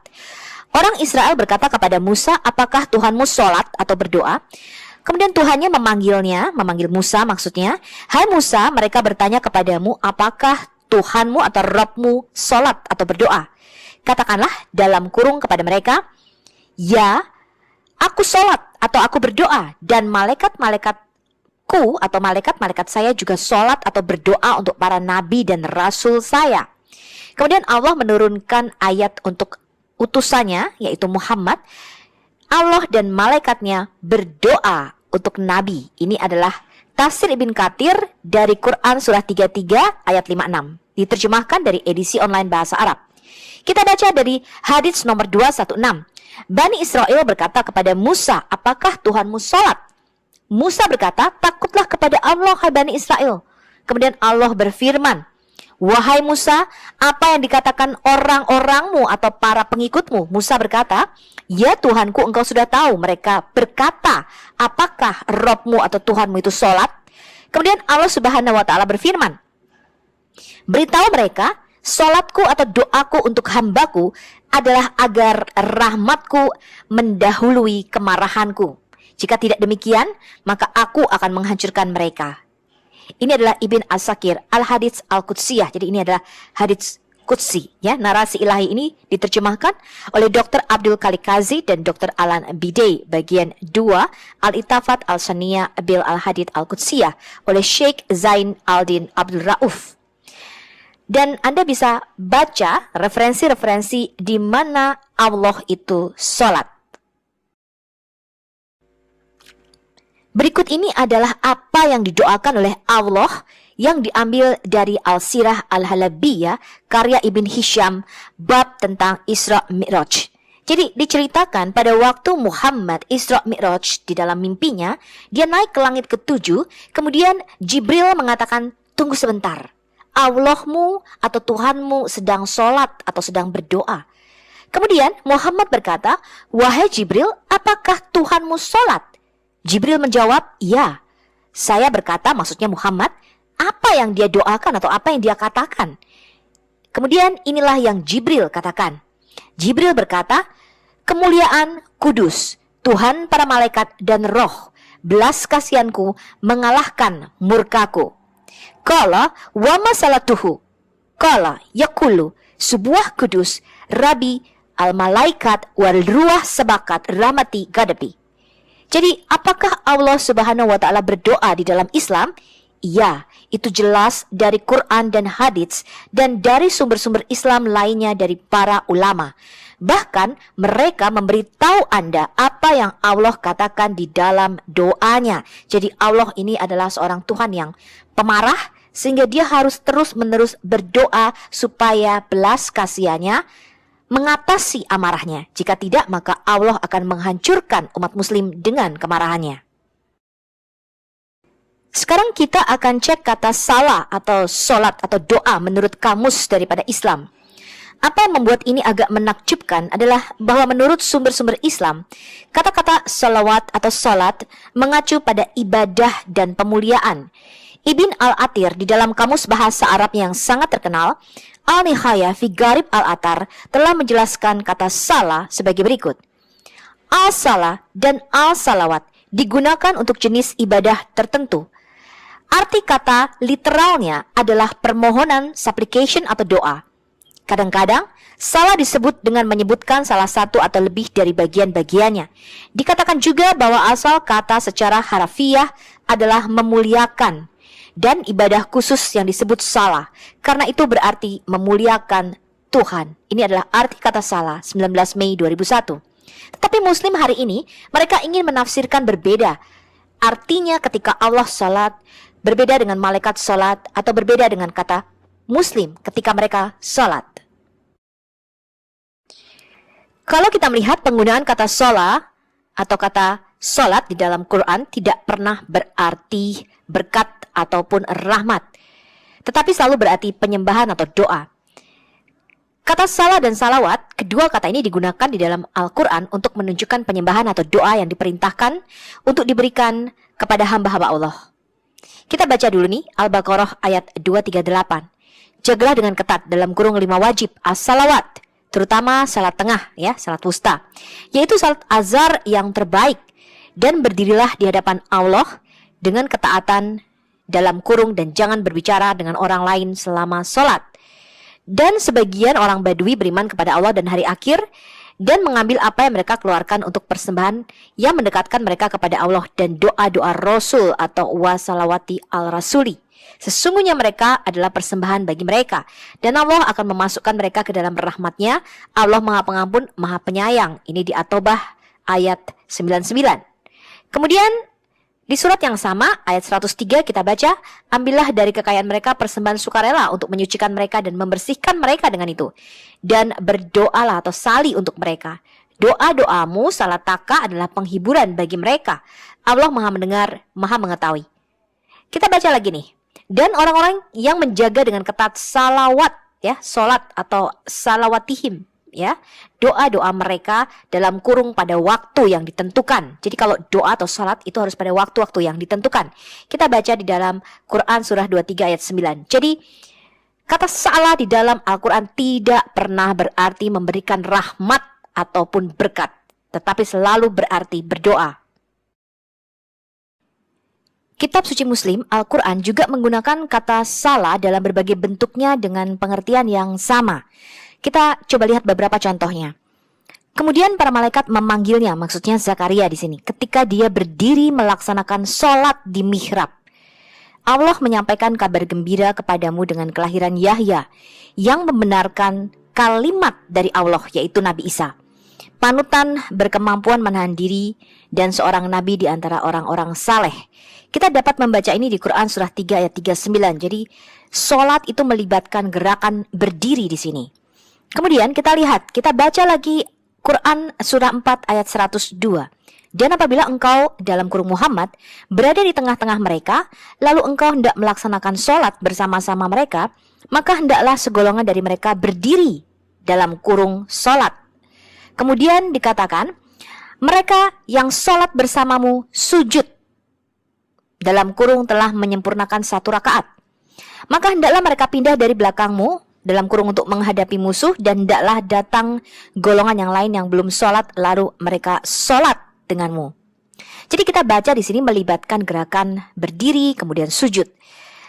Orang Israel berkata kepada Musa, apakah Tuhanmu sholat atau berdoa? Kemudian Tuhannya memanggil Musa maksudnya, hai Musa, mereka bertanya kepadamu, apakah Tuhanmu atau Rabbmu sholat atau berdoa? Katakanlah dalam kurung kepada mereka, ya, aku sholat atau aku berdoa, dan malaikat-malaikatku atau malaikat-malaikat saya juga sholat atau berdoa untuk para nabi dan rasul saya. Kemudian Allah menurunkan ayat untuk utusannya, yaitu Muhammad. Allah dan malaikatnya berdoa untuk Nabi. Ini adalah tafsir Ibn Katsir dari Quran surah 33 ayat 56. diterjemahkan dari edisi online bahasa Arab. Kita baca dari hadits nomor 216. Bani Israel berkata kepada Musa, apakah Tuhanmu sholat? Musa berkata, takutlah kepada Allah, hai Bani Israel. Kemudian Allah berfirman, wahai Musa, apa yang dikatakan orang-orangmu atau para pengikutmu? Musa berkata, ya Tuhanku, engkau sudah tahu. Mereka berkata, apakah Robmu atau Tuhanmu itu sholat? Kemudian Allah Subhanahu wa Ta'ala berfirman, beritahu mereka, sholatku atau doaku untuk hambaku adalah agar rahmatku mendahului kemarahanku. Jika tidak demikian, maka aku akan menghancurkan mereka. Ini adalah Ibn Asakir Al-Hadits Al-Qudsiyah. Jadi ini adalah hadits Qudsi. Ya, narasi ilahi ini diterjemahkan oleh Dr. Abdul Kalikazi dan Dr. Alan Bidey. Bagian 2 Al-Itafat Al-Saniyah Bil Al-Hadits Al-Qudsiyah oleh Sheikh Zain Al-Din Abdul Rauf. Dan Anda bisa baca referensi-referensi di mana Allah itu sholat. Berikut ini adalah apa yang didoakan oleh Allah yang diambil dari Al-Sirah Al-Halabiyah karya Ibn Hisham bab tentang Isra Mi'raj. Jadi diceritakan pada waktu Muhammad Isra Mi'raj di dalam mimpinya, dia naik ke langit ke-7, kemudian Jibril mengatakan, tunggu sebentar. Allahmu atau Tuhanmu sedang sholat atau sedang berdoa. Kemudian Muhammad berkata, wahai Jibril, apakah Tuhanmu sholat? Jibril menjawab, ya. Saya berkata, maksudnya Muhammad, apa yang dia doakan atau apa yang dia katakan? Kemudian inilah yang Jibril katakan. Jibril berkata, kemuliaan kudus, Tuhan para malaikat dan roh, belas kasihanku mengalahkan murkaku. Kala wa masalatuhu, kala yakulu, sebuah kudus, Rabi al-malaikat wal ruah sebakat rahmati gadabi. Jadi apakah Allah Subhanahu wa Ta'ala berdoa di dalam Islam? Iya, itu jelas dari Quran dan hadits dan dari sumber-sumber Islam lainnya dari para ulama. Bahkan mereka memberitahu Anda apa yang Allah katakan di dalam doanya. Jadi Allah ini adalah seorang Tuhan yang pemarah, sehingga dia harus terus-menerus berdoa supaya belas kasihannya mengatasi amarahnya. Jika tidak, maka Allah akan menghancurkan umat muslim dengan kemarahannya. Sekarang kita akan cek kata salah atau sholat atau doa menurut kamus daripada Islam. Apa yang membuat ini agak menakjubkan adalah bahwa menurut sumber-sumber Islam, kata-kata salawat atau sholat mengacu pada ibadah dan pemuliaan. Ibn Al-Athir di dalam kamus bahasa Arab yang sangat terkenal, Al-Nihayah fi Gharib Al-Athar, telah menjelaskan kata salah sebagai berikut. Al-salah dan al-salawat digunakan untuk jenis ibadah tertentu. Arti kata literalnya adalah permohonan, supplication atau doa. Kadang-kadang salah disebut dengan menyebutkan salah satu atau lebih dari bagian-bagiannya. Dikatakan juga bahwa asal kata secara harafiah adalah memuliakan, dan ibadah khusus yang disebut salah, karena itu berarti memuliakan Tuhan. Ini adalah arti kata salah, 19 Mei 2001. Tetapi muslim hari ini, mereka ingin menafsirkan berbeda. Artinya ketika Allah salat, berbeda dengan malaikat salat, atau berbeda dengan kata muslim ketika mereka salat. Kalau kita melihat penggunaan kata salat atau kata salat di dalam Quran tidak pernah berarti berkat ataupun rahmat, tetapi selalu berarti penyembahan atau doa. Kata salah dan salawat, kedua kata ini digunakan di dalam Al-Quran untuk menunjukkan penyembahan atau doa yang diperintahkan untuk diberikan kepada hamba-hamba Allah. Kita baca dulu nih Al-Baqarah ayat 238. Jagalah dengan ketat dalam kurung 5 wajib as-salawat, terutama salat tengah, ya, salat wusta, yaitu salat azhar yang terbaik, dan berdirilah di hadapan Allah dengan ketaatan dalam kurung dan jangan berbicara dengan orang lain selama sholat. Dan sebagian orang Badui beriman kepada Allah dan hari akhir dan mengambil apa yang mereka keluarkan untuk persembahan yang mendekatkan mereka kepada Allah dan doa-doa Rasul atau wasalawati al-rasuli. Sesungguhnya mereka adalah persembahan bagi mereka dan Allah akan memasukkan mereka ke dalam rahmatnya. Allah Maha Pengampun, Maha Penyayang. Ini di At-Taubah ayat 99. Kemudian Di surat yang sama, ayat 103 kita baca, ambillah dari kekayaan mereka persembahan sukarela untuk menyucikan mereka dan membersihkan mereka dengan itu. Dan berdoalah atau sali untuk mereka. Doa-doamu salat taka adalah penghiburan bagi mereka. Allah Maha mendengar, Maha mengetahui. Kita baca lagi nih. Dan orang-orang yang menjaga dengan ketat salawat, ya, salat atau salawatihim, ya, doa-doa mereka dalam kurung pada waktu yang ditentukan. Jadi kalau doa atau salat itu harus pada waktu-waktu yang ditentukan. Kita baca di dalam Quran surah 23 ayat 9. Jadi kata salah di dalam Al-Quran tidak pernah berarti memberikan rahmat ataupun berkat, tetapi selalu berarti berdoa. Kitab suci Muslim, Al-Quran juga menggunakan kata salah dalam berbagai bentuknya dengan pengertian yang sama. Kita coba lihat beberapa contohnya. Kemudian para malaikat memanggilnya, maksudnya Zakaria di sini, ketika dia berdiri melaksanakan sholat di mihrab. Allah menyampaikan kabar gembira kepadamu dengan kelahiran Yahya yang membenarkan kalimat dari Allah, yaitu Nabi Isa. Panutan berkemampuan menahan diri dan seorang nabi di antara orang-orang saleh. Kita dapat membaca ini di Quran surah 3 ayat 39. Jadi sholat itu melibatkan gerakan berdiri di sini. Kemudian kita lihat, kita baca lagi Quran surah 4 ayat 102. Dan apabila engkau dalam kurung Muhammad berada di tengah-tengah mereka, lalu engkau hendak melaksanakan sholat bersama-sama mereka, maka hendaklah segolongan dari mereka berdiri dalam kurung sholat. Kemudian dikatakan, mereka yang sholat bersamamu sujud dalam kurung telah menyempurnakan 1 rakaat. Maka hendaklah mereka pindah dari belakangmu dalam kurung untuk menghadapi musuh, dan hendaklah datang golongan yang lain yang belum sholat, lalu mereka sholat denganmu. Jadi kita baca di sini melibatkan gerakan berdiri kemudian sujud.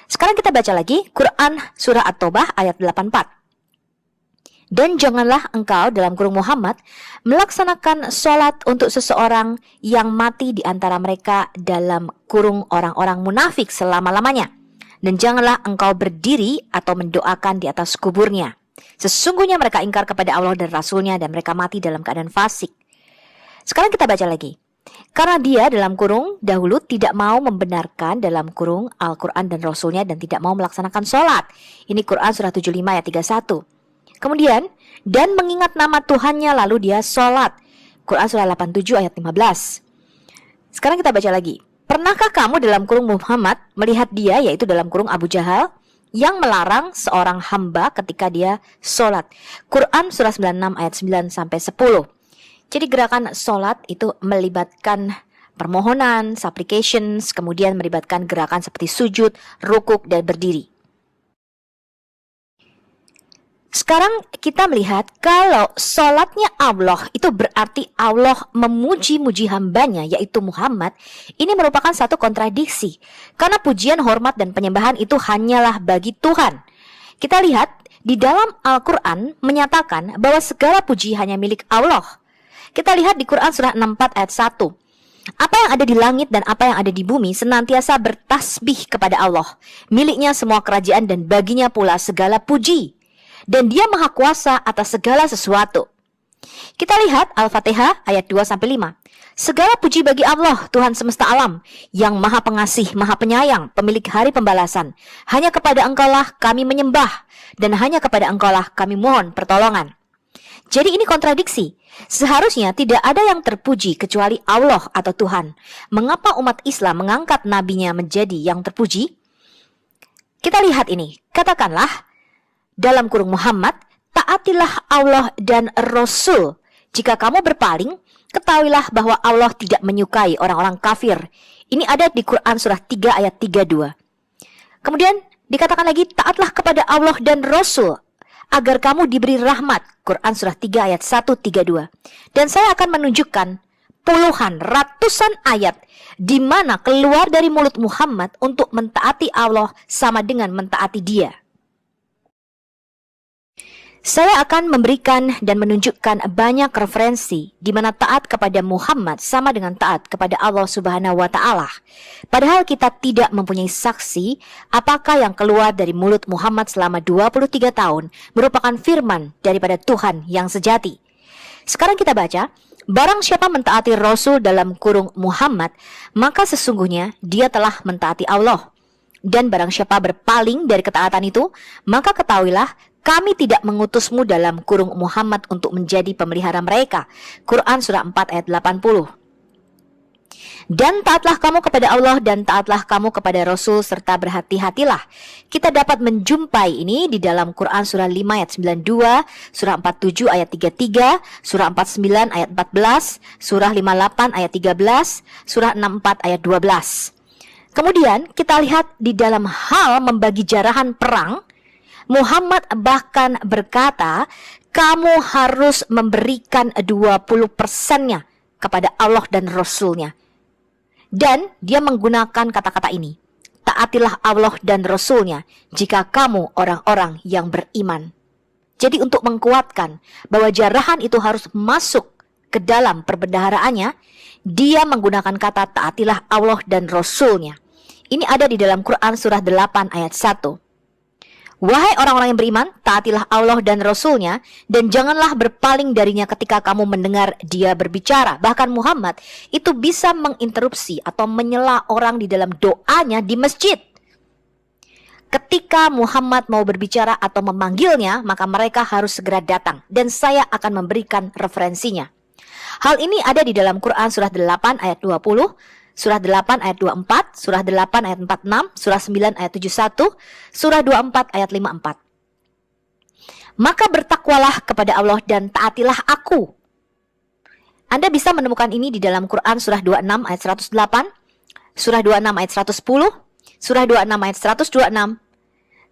Sekarang kita baca lagi Quran surah At-Taubah ayat 84. Dan janganlah engkau dalam kurung Muhammad melaksanakan sholat untuk seseorang yang mati di antara mereka dalam kurung orang-orang munafik selama-lamanya. Dan janganlah engkau berdiri atau mendoakan di atas kuburnya. Sesungguhnya mereka ingkar kepada Allah dan Rasulnya dan mereka mati dalam keadaan fasik. Sekarang kita baca lagi. Karena dia dalam kurung dahulu tidak mau membenarkan dalam kurung Al-Quran dan Rasulnya dan tidak mau melaksanakan sholat. Ini Quran surah 75 ayat 31. Kemudian, dan mengingat nama Tuhannya lalu dia sholat. Quran surah 87 ayat 15. Sekarang kita baca lagi. Pernahkah kamu dalam kurung Muhammad melihat dia, yaitu dalam kurung Abu Jahal, yang melarang seorang hamba ketika dia sholat? Quran surah 96 ayat 9-10. Jadi gerakan sholat itu melibatkan permohonan, supplications, kemudian melibatkan gerakan seperti sujud, rukuk, dan berdiri. Sekarang kita melihat kalau sholatnya Allah itu berarti Allah memuji-muji hambanya yaitu Muhammad. Ini merupakan satu kontradiksi. Karena pujian, hormat, dan penyembahan itu hanyalah bagi Tuhan. Kita lihat di dalam Al-Quran menyatakan bahwa segala puji hanya milik Allah. Kita lihat di Quran surah 64 ayat 1. Apa yang ada di langit dan apa yang ada di bumi senantiasa bertasbih kepada Allah. Miliknya semua kerajaan dan baginya pula segala puji. Dan dia maha kuasa atas segala sesuatu. Kita lihat Al-Fatihah ayat 2-5. Segala puji bagi Allah, Tuhan semesta alam, yang maha pengasih, maha penyayang, pemilik hari pembalasan. Hanya kepada Engkaulah kami menyembah, dan hanya kepada Engkaulah kami mohon pertolongan. Jadi ini kontradiksi. Seharusnya tidak ada yang terpuji kecuali Allah atau Tuhan. Mengapa umat Islam mengangkat nabinya menjadi yang terpuji? Kita lihat ini. Katakanlah, dalam kurung Muhammad, taatilah Allah dan Rasul. Jika kamu berpaling, ketahuilah bahwa Allah tidak menyukai orang-orang kafir. Ini ada di Quran surah 3 ayat 32. Kemudian dikatakan lagi, taatlah kepada Allah dan Rasul agar kamu diberi rahmat. Quran surah 3 ayat 132. Dan saya akan menunjukkan puluhan, ratusan ayat di mana keluar dari mulut Muhammad untuk mentaati Allah sama dengan mentaati dia. Saya akan memberikan dan menunjukkan banyak referensi di mana taat kepada Muhammad sama dengan taat kepada Allah Subhanahu wa Ta'ala. Padahal kita tidak mempunyai saksi apakah yang keluar dari mulut Muhammad selama 23 tahun merupakan firman daripada Tuhan yang sejati. Sekarang kita baca, barang siapa mentaati Rasul dalam kurung Muhammad, maka sesungguhnya dia telah mentaati Allah. Dan barang siapa berpaling dari ketaatan itu, maka ketahuilah kami tidak mengutusmu dalam kurung Muhammad untuk menjadi pemelihara mereka. Quran surah 4 ayat 80. Dan taatlah kamu kepada Allah dan taatlah kamu kepada Rasul serta berhati-hatilah. Kita dapat menjumpai ini di dalam Quran surah 5 ayat 92, surah 47 ayat 33, surah 49 ayat 14, surah 58 ayat 13, surah 64 ayat 12. Kemudian kita lihat di dalam hal membagi jarahan perang, Muhammad bahkan berkata, kamu harus memberikan 20%-nya kepada Allah dan Rasul-Nya. Dan dia menggunakan kata-kata ini, taatilah Allah dan Rasul-Nya jika kamu orang-orang yang beriman. Jadi untuk mengkuatkan bahwa jarahan itu harus masuk ke dalam perbendaharaannya, dia menggunakan kata taatilah Allah dan Rasul-Nya. Ini ada di dalam Quran surah 8 ayat 1. Wahai orang-orang yang beriman, taatilah Allah dan Rasul-Nya, dan janganlah berpaling darinya ketika kamu mendengar dia berbicara. Bahkan Muhammad itu bisa menginterupsi atau menyela orang di dalam doanya di masjid. Ketika Muhammad mau berbicara atau memanggilnya, maka mereka harus segera datang, dan saya akan memberikan referensinya. Hal ini ada di dalam Quran surah 8 ayat 20, surah 8 ayat 24, surah 8 ayat 46, surah 9 ayat 71, surah 24 ayat 54. Maka bertakwalah kepada Allah dan taatilah aku. Anda bisa menemukan ini di dalam Quran surah 26 ayat 108, surah 26 ayat 110, surah 26 ayat 126,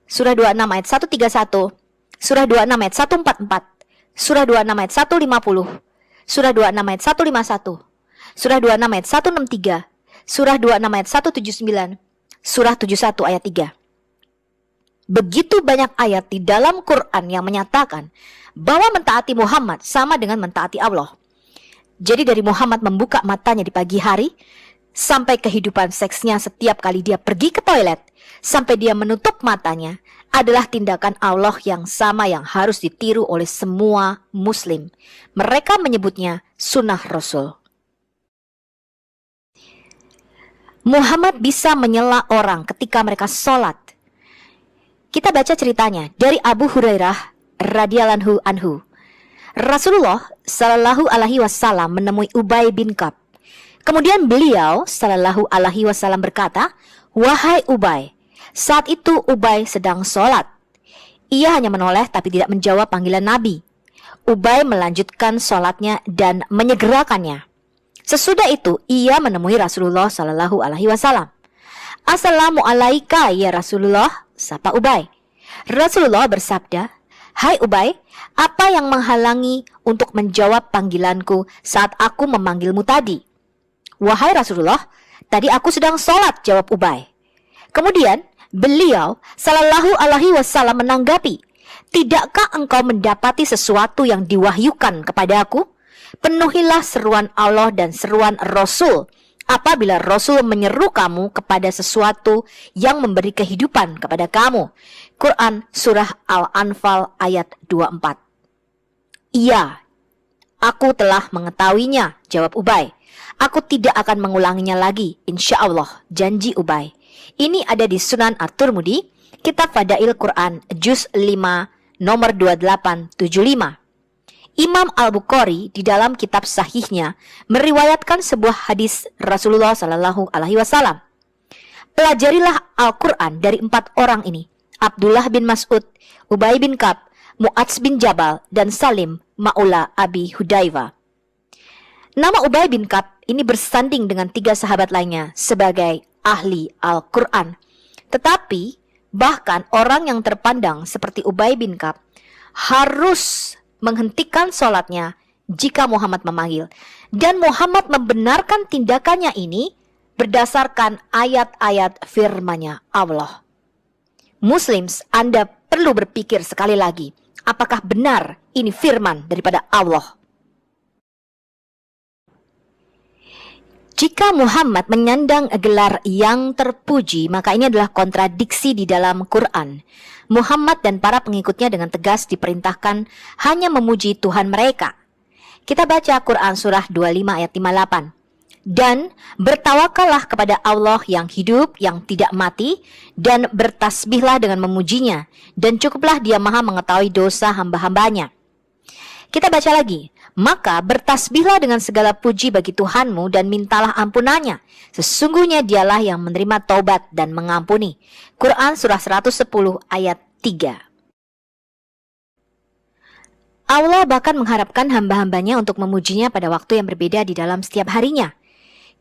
surah 26 ayat 131, surah 26 ayat 144, surah 26 ayat 150, surah 26 ayat 151, surah 26 ayat 163, surah 26 ayat 179, surah 71 ayat 3. Begitu banyak ayat di dalam Quran yang menyatakan bahwa mentaati Muhammad sama dengan mentaati Allah. Jadi dari Muhammad membuka matanya di pagi hari, sampai kehidupan seksnya setiap kali dia pergi ke toilet, sampai dia menutup matanya, adalah tindakan Allah yang sama yang harus ditiru oleh semua muslim. Mereka menyebutnya sunnah Rasul. Muhammad bisa menyela orang ketika mereka sholat. Kita baca ceritanya dari Abu Hurairah radhiyallahu anhu. Rasulullah sallallahu alaihi wasallam menemui Ubay bin Ka'ab. Kemudian beliau sallallahu alaihi wasallam berkata, "Wahai Ubay." Saat itu Ubay sedang sholat. Ia hanya menoleh tapi tidak menjawab panggilan Nabi. Ubay melanjutkan sholatnya dan menyegerakannya. Sesudah itu ia menemui Rasulullah Sallallahu Alaihi Wasallam. Assalamualaikum ya Rasulullah, sapa Ubay. Rasulullah bersabda, Hai Ubay, apa yang menghalangi untuk menjawab panggilanku saat aku memanggilmu tadi? Wahai Rasulullah, tadi aku sedang sholat, jawab Ubay. Kemudian beliau Sallallahu Alaihi Wasallam menanggapi, tidakkah engkau mendapati sesuatu yang diwahyukan kepadaku? Penuhilah seruan Allah dan seruan Rasul apabila Rasul menyeru kamu kepada sesuatu yang memberi kehidupan kepada kamu. Quran Surah Al-Anfal ayat 24. Iya, aku telah mengetahuinya, jawab Ubay. Aku tidak akan mengulanginya lagi, insya Allah, janji Ubay. Ini ada di Sunan At-Tirmidzi, Kitab Fadail Quran, Juz 5, nomor 2875. Imam Al-Bukhari di dalam kitab sahihnya meriwayatkan sebuah hadis Rasulullah Sallallahu Alaihi Wasallam. Pelajarilah Al-Quran dari 4 orang ini: Abdullah bin Mas'ud, Ubay bin Ka'ab, Mu'adz bin Jabal, dan Salim Maula Abi Hudayfa. Nama Ubay bin Ka'ab ini bersanding dengan 3 sahabat lainnya sebagai ahli Al-Quran. Tetapi bahkan orang yang terpandang seperti Ubay bin Ka'ab harus menghentikan sholatnya jika Muhammad memanggil. Dan Muhammad membenarkan tindakannya ini berdasarkan ayat-ayat firman-Nya Allah. Muslims, Anda perlu berpikir sekali lagi, apakah benar ini firman daripada Allah? Jika Muhammad menyandang gelar yang terpuji, maka ini adalah kontradiksi di dalam Quran. Muhammad dan para pengikutnya dengan tegas diperintahkan hanya memuji Tuhan mereka. Kita baca Quran surah 25 ayat 58. Dan bertawakallah kepada Allah yang hidup, yang tidak mati, dan bertasbihlah dengan memujinya, dan cukuplah dia maha mengetahui dosa hamba-hambanya. Kita baca lagi, maka bertasbihlah dengan segala puji bagi Tuhanmu dan mintalah ampunannya. Sesungguhnya dialah yang menerima taubat dan mengampuni. Quran surah 110 ayat 3. Allah bahkan mengharapkan hamba-hambanya untuk memujinya pada waktu yang berbeda di dalam setiap harinya.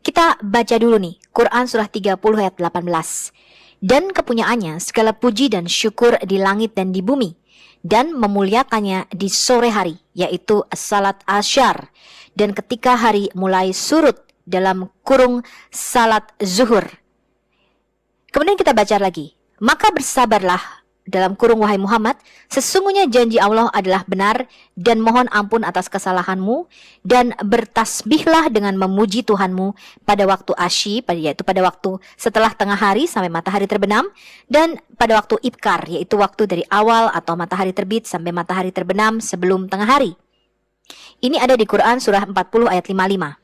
Kita baca dulu nih, Quran surah 30 ayat 18. Dan kepunyaannya segala puji dan syukur di langit dan di bumi, dan memuliakannya di sore hari, yaitu salat asyar, dan ketika hari mulai surut dalam kurung salat zuhur. Kemudian kita baca lagi, maka bersabarlah dalam kurung wahai Muhammad, sesungguhnya janji Allah adalah benar, dan mohon ampun atas kesalahanmu, dan bertasbihlah dengan memuji Tuhanmu pada waktu asyi, yaitu pada waktu setelah tengah hari sampai matahari terbenam, dan pada waktu ibkar, yaitu waktu dari awal atau matahari terbit sampai matahari terbenam sebelum tengah hari. Ini ada di Quran surah 40 ayat 55.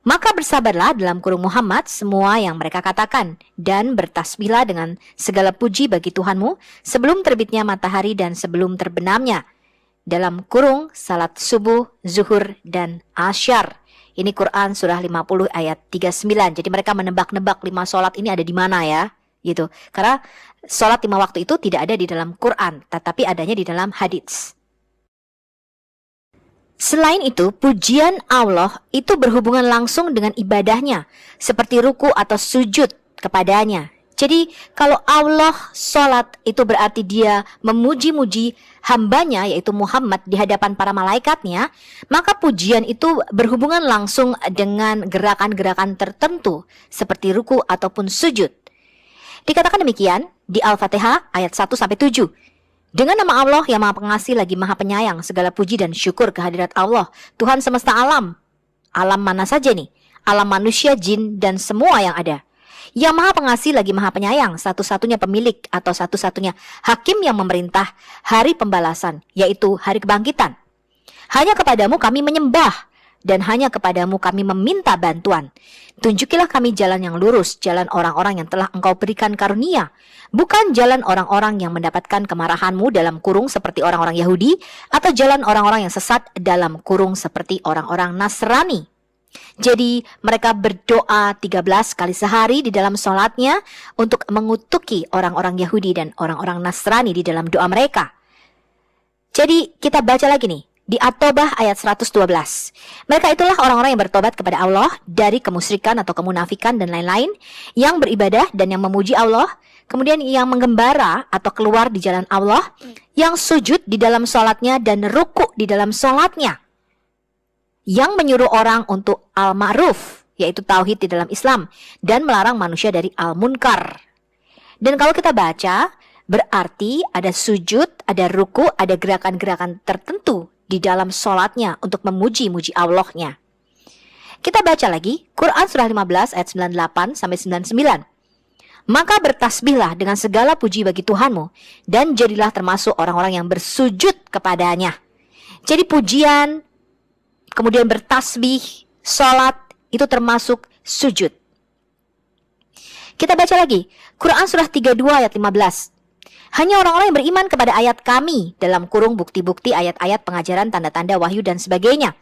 Maka bersabarlah dalam kurung Muhammad semua yang mereka katakan, dan bertasbihlah dengan segala puji bagi Tuhanmu sebelum terbitnya matahari dan sebelum terbenamnya, dalam kurung salat subuh, zuhur, dan asyar. Ini Quran surah 50 ayat 39. Jadi mereka menebak-nebak 5 sholat ini ada di mana ya, gitu. Karena sholat 5 waktu itu tidak ada di dalam Quran, tetapi adanya di dalam hadits. Selain itu, pujian Allah itu berhubungan langsung dengan ibadahnya, seperti ruku atau sujud kepadanya. Jadi, kalau Allah sholat, itu berarti dia memuji-muji hambanya, yaitu Muhammad, di hadapan para malaikatnya, maka pujian itu berhubungan langsung dengan gerakan-gerakan tertentu, seperti ruku ataupun sujud. Dikatakan demikian di Al-Fatihah ayat 1-7. Dengan nama Allah yang Maha Pengasih lagi Maha Penyayang, segala puji dan syukur kehadirat Allah, Tuhan semesta alam. Alam mana saja nih? Alam manusia, jin, dan semua yang ada. Yang Maha Pengasih lagi Maha Penyayang, satu-satunya pemilik atau satu-satunya hakim yang memerintah hari pembalasan, yaitu hari kebangkitan. Hanya kepadamu kami menyembah, dan hanya kepadamu kami meminta bantuan. Tunjukilah kami jalan yang lurus, jalan orang-orang yang telah Engkau berikan karunia, bukan jalan orang-orang yang mendapatkan kemarahan-Mu dalam kurung seperti orang-orang Yahudi, atau jalan orang-orang yang sesat dalam kurung seperti orang-orang Nasrani. Jadi mereka berdoa 13 kali sehari di dalam sholatnya untuk mengutuki orang-orang Yahudi dan orang-orang Nasrani di dalam doa mereka. Jadi kita baca lagi nih, di At-Taubah ayat 112. Mereka itulah orang-orang yang bertobat kepada Allah dari kemusyrikan atau kemunafikan dan lain-lain, yang beribadah dan yang memuji Allah, kemudian yang menggembara atau keluar di jalan Allah, yang sujud di dalam sholatnya dan ruku di dalam sholatnya, yang menyuruh orang untuk al-ma'ruf, yaitu tauhid di dalam Islam, dan melarang manusia dari al-munkar. Dan kalau kita baca, berarti ada sujud, ada ruku, ada gerakan-gerakan tertentu di dalam sholatnya untuk memuji-muji Allahnya. Kita baca lagi Quran surah 15 ayat 98-99. Maka bertasbihlah dengan segala puji bagi Tuhanmu, dan jadilah termasuk orang-orang yang bersujud kepadanya. Jadi pujian, kemudian bertasbih, sholat, itu termasuk sujud. Kita baca lagi Quran surah 32 ayat 15. Hanya orang-orang yang beriman kepada ayat kami, dalam kurung bukti-bukti ayat-ayat pengajaran tanda-tanda wahyu dan sebagainya,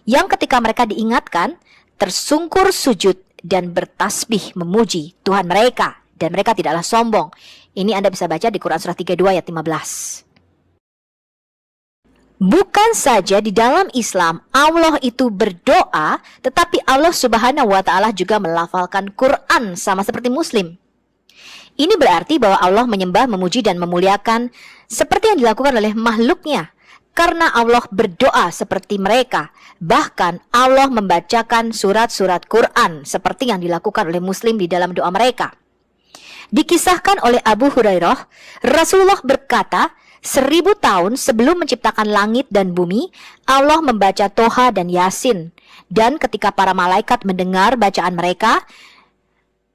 yang ketika mereka diingatkan, tersungkur sujud dan bertasbih memuji Tuhan mereka, dan mereka tidaklah sombong. Ini Anda bisa baca di Quran surah 32 ayat 15. Bukan saja di dalam Islam Allah itu berdoa, tetapi Allah Subhanahu wa Ta'ala juga melafalkan Quran sama seperti Muslim. Ini berarti bahwa Allah menyembah, memuji, dan memuliakan seperti yang dilakukan oleh makhluknya, karena Allah berdoa seperti mereka. Bahkan Allah membacakan surat-surat Quran seperti yang dilakukan oleh Muslim di dalam doa mereka. Dikisahkan oleh Abu Hurairah, Rasulullah berkata, 1000 tahun sebelum menciptakan langit dan bumi, Allah membaca Toha dan Yasin. Dan ketika para malaikat mendengar bacaan mereka,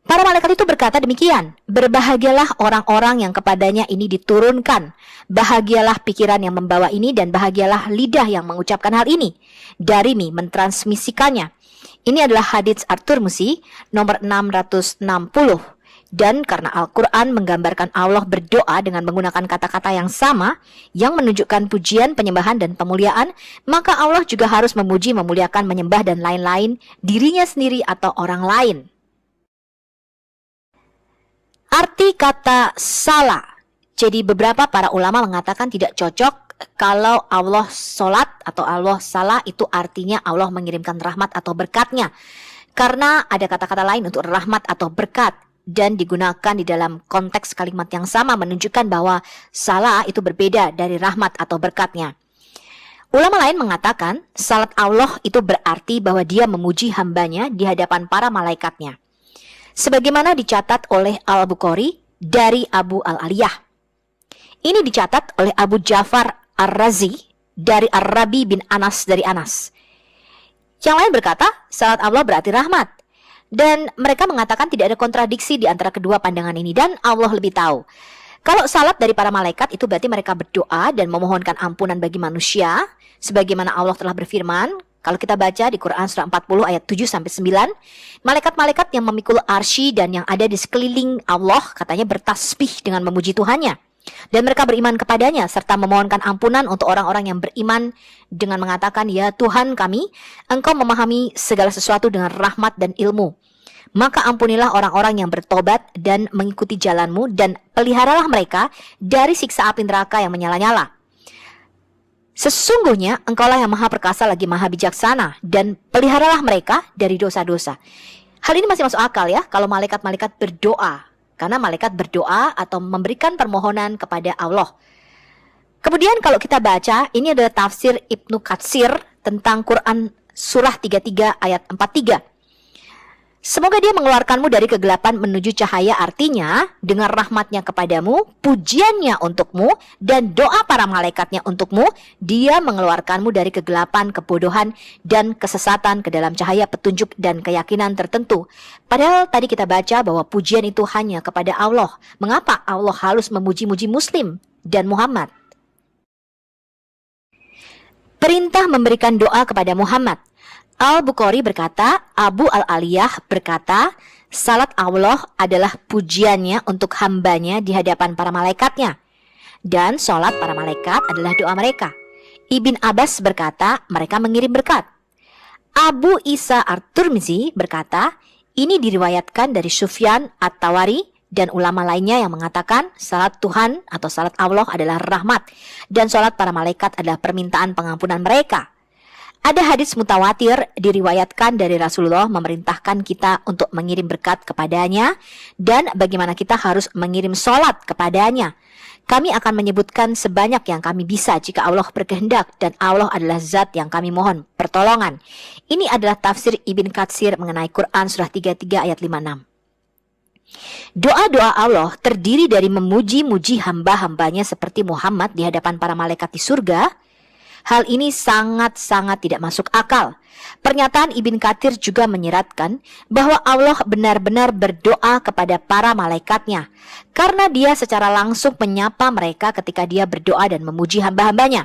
Para malaikat itu berkata demikian, berbahagialah orang-orang yang kepadanya ini diturunkan, bahagialah pikiran yang membawa ini, dan bahagialah lidah yang mengucapkan hal ini. Darimi mentransmisikannya. Ini adalah hadits At-Tirmidzi nomor 660. Dan karena Al-Quran menggambarkan Allah berdoa dengan menggunakan kata-kata yang sama, yang menunjukkan pujian, penyembahan, dan pemuliaan, maka Allah juga harus memuji, memuliakan, menyembah, dan lain-lain, dirinya sendiri atau orang lain. Arti kata salah. Jadi beberapa para ulama mengatakan tidak cocok kalau Allah sholat atau Allah salah itu artinya Allah mengirimkan rahmat atau berkatnya. Karena ada kata-kata lain untuk rahmat atau berkat dan digunakan di dalam konteks kalimat yang sama menunjukkan bahwa salah itu berbeda dari rahmat atau berkatnya. Ulama lain mengatakan salat Allah itu berarti bahwa dia memuji hambanya di hadapan para malaikatnya. Sebagaimana dicatat oleh Al-Bukhari dari Abu Al-Aliyah. Ini dicatat oleh Abu Ja'far Ar-Razi dari Ar-Rabi bin Anas dari Anas. Yang lain berkata, salat Allah berarti rahmat. Dan mereka mengatakan tidak ada kontradiksi di antara kedua pandangan ini dan Allah lebih tahu. Kalau salat dari para malaikat itu berarti mereka berdoa dan memohonkan ampunan bagi manusia. Sebagaimana Allah telah berfirman, kalau kita baca di Quran surah 40 ayat 7-9, malaikat-malaikat yang memikul arsy dan yang ada di sekeliling Allah katanya bertasbih dengan memuji Tuhannya. Dan mereka beriman kepadanya serta memohonkan ampunan untuk orang-orang yang beriman dengan mengatakan, ya Tuhan kami, Engkau memahami segala sesuatu dengan rahmat dan ilmu. Maka ampunilah orang-orang yang bertobat dan mengikuti jalanmu dan peliharalah mereka dari siksa api neraka yang menyala-nyala. Sesungguhnya engkaulah yang maha perkasa lagi maha bijaksana dan peliharalah mereka dari dosa-dosa. Hal ini masih masuk akal ya kalau malaikat-malaikat berdoa. Karena malaikat berdoa atau memberikan permohonan kepada Allah. Kemudian kalau kita baca, ini adalah tafsir Ibnu Katsir tentang Quran surah 33 ayat 43. Semoga dia mengeluarkanmu dari kegelapan menuju cahaya, artinya dengan rahmatnya kepadamu, pujiannya untukmu, dan doa para malaikatnya untukmu, dia mengeluarkanmu dari kegelapan, kebodohan, dan kesesatan ke dalam cahaya petunjuk dan keyakinan tertentu. Padahal tadi kita baca bahwa pujian itu hanya kepada Allah. Mengapa Allah harus memuji-muji Muslim dan Muhammad? Perintah memberikan doa kepada Muhammad. Al-Bukhari berkata, Abu Al-Aliyah berkata, salat Allah adalah pujiannya untuk hambanya di hadapan para malaikatnya. Dan salat para malaikat adalah doa mereka. Ibn Abbas berkata, mereka mengirim berkat. Abu Isa At-Tirmidzi berkata, ini diriwayatkan dari Sufyan At-Tawari dan ulama lainnya yang mengatakan salat Tuhan atau salat Allah adalah rahmat dan salat para malaikat adalah permintaan pengampunan mereka. Ada hadis mutawatir diriwayatkan dari Rasulullah memerintahkan kita untuk mengirim berkat kepadanya dan bagaimana kita harus mengirim sholat kepadanya. Kami akan menyebutkan sebanyak yang kami bisa jika Allah berkehendak dan Allah adalah zat yang kami mohon pertolongan. Ini adalah tafsir Ibn Katsir mengenai Quran surah 33 ayat 56. Doa-doa Allah terdiri dari memuji-muji hamba-hambanya seperti Muhammad di hadapan para malaikat di surga. Hal ini sangat-sangat tidak masuk akal. Pernyataan Ibn Katsir juga menyeratkan bahwa Allah benar-benar berdoa kepada para malaikatnya karena dia secara langsung menyapa mereka ketika dia berdoa dan memuji hamba-hambanya.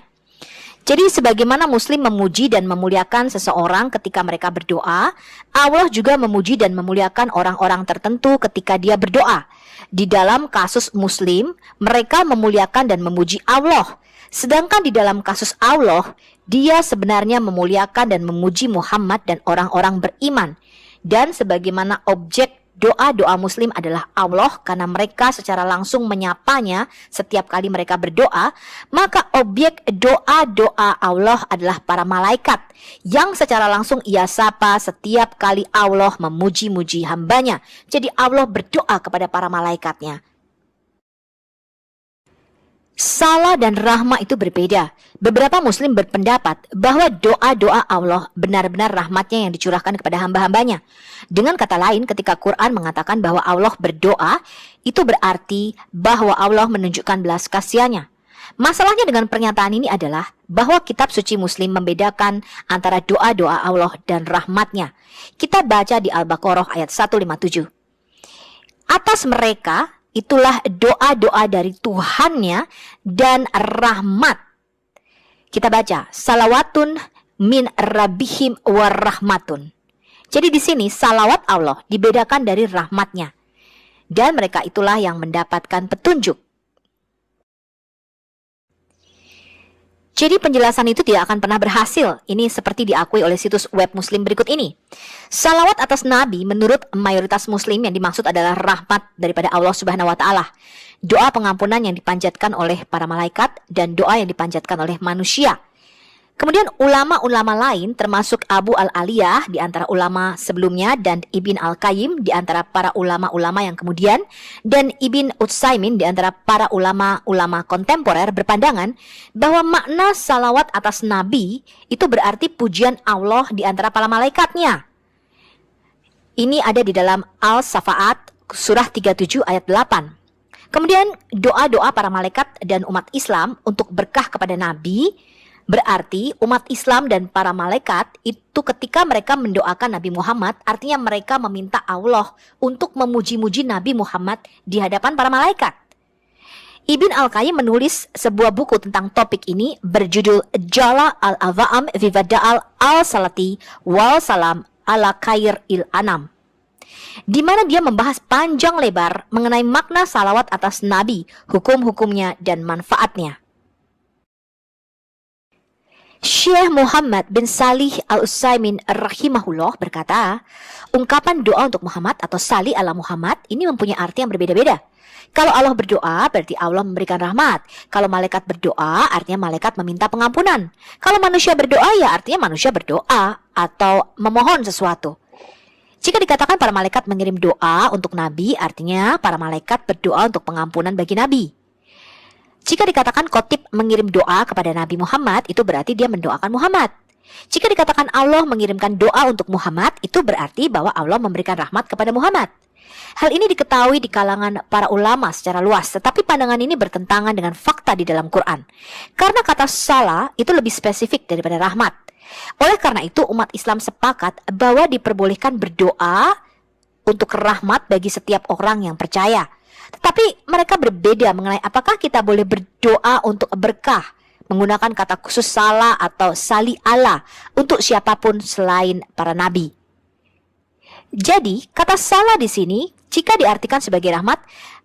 Jadi sebagaimana Muslim memuji dan memuliakan seseorang ketika mereka berdoa, Allah juga memuji dan memuliakan orang-orang tertentu ketika dia berdoa. Di dalam kasus Muslim, mereka memuliakan dan memuji Allah. Sedangkan di dalam kasus Allah, dia sebenarnya memuliakan dan memuji Muhammad dan orang-orang beriman. Dan sebagaimana objek doa-doa Muslim adalah Allah karena mereka secara langsung menyapanya setiap kali mereka berdoa, maka objek doa-doa Allah adalah para malaikat yang secara langsung ia sapa setiap kali Allah memuji-muji hambanya. Jadi Allah berdoa kepada para malaikatnya. Salah dan rahmah itu berbeda. Beberapa Muslim berpendapat bahwa doa-doa Allah benar-benar rahmatnya yang dicurahkan kepada hamba-hambanya. Dengan kata lain, ketika Quran mengatakan bahwa Allah berdoa, itu berarti bahwa Allah menunjukkan belas kasihannya. Masalahnya dengan pernyataan ini adalah bahwa kitab suci Muslim membedakan antara doa-doa Allah dan rahmatnya. Kita baca di Al-Baqarah ayat 157. Atas mereka itulah doa-doa dari Tuhannya dan rahmat. Kita baca, salawatun min rabbihim warahmatun. Jadi di sini salawat Allah dibedakan dari rahmatnya. Dan mereka itulah yang mendapatkan petunjuk. Jadi penjelasan itu tidak akan pernah berhasil. Ini seperti diakui oleh situs web Muslim berikut ini. Salawat atas Nabi menurut mayoritas Muslim yang dimaksud adalah rahmat daripada Allah Subhanahu wa Ta'ala. Doa pengampunan yang dipanjatkan oleh para malaikat dan doa yang dipanjatkan oleh manusia. Kemudian ulama-ulama lain termasuk Abu Al-Aliyah di antara ulama sebelumnya dan Ibn Al-Qayyim di antara para ulama-ulama yang kemudian dan Ibn Utsaimin di antara para ulama-ulama kontemporer berpandangan bahwa makna salawat atas Nabi itu berarti pujian Allah di antara para malaikatnya. Ini ada di dalam Al-Safaat surah 37 ayat 8. Kemudian doa-doa para malaikat dan umat Islam untuk berkah kepada Nabi berarti umat Islam dan para malaikat itu ketika mereka mendoakan Nabi Muhammad, artinya mereka meminta Allah untuk memuji-muji Nabi Muhammad di hadapan para malaikat. Ibn Al-Qayyim menulis sebuah buku tentang topik ini berjudul Jala al-Awam fi Wada'al al-Salati wal Salam ala Khair il-Anam, di mana dia membahas panjang lebar mengenai makna salawat atas Nabi, hukum-hukumnya dan manfaatnya. Syekh Muhammad bin Salih Al-Utsaimin rahimahullah berkata, ungkapan doa untuk Muhammad atau Salih ala Muhammad ini mempunyai arti yang berbeda-beda. Kalau Allah berdoa berarti Allah memberikan rahmat. Kalau malaikat berdoa artinya malaikat meminta pengampunan. Kalau manusia berdoa ya artinya manusia berdoa atau memohon sesuatu. Jika dikatakan para malaikat mengirim doa untuk Nabi, artinya para malaikat berdoa untuk pengampunan bagi Nabi. Jika dikatakan khotib mengirim doa kepada Nabi Muhammad, itu berarti dia mendoakan Muhammad. Jika dikatakan Allah mengirimkan doa untuk Muhammad, itu berarti bahwa Allah memberikan rahmat kepada Muhammad. Hal ini diketahui di kalangan para ulama secara luas, tetapi pandangan ini bertentangan dengan fakta di dalam Quran. Karena kata salah itu lebih spesifik daripada rahmat. Oleh karena itu, umat Islam sepakat bahwa diperbolehkan berdoa untuk rahmat bagi setiap orang yang percaya. Tetapi mereka berbeda mengenai apakah kita boleh berdoa untuk berkah menggunakan kata khusus salah atau sali Allah untuk siapapun selain para nabi. Jadi, kata salah di sini jika diartikan sebagai rahmat,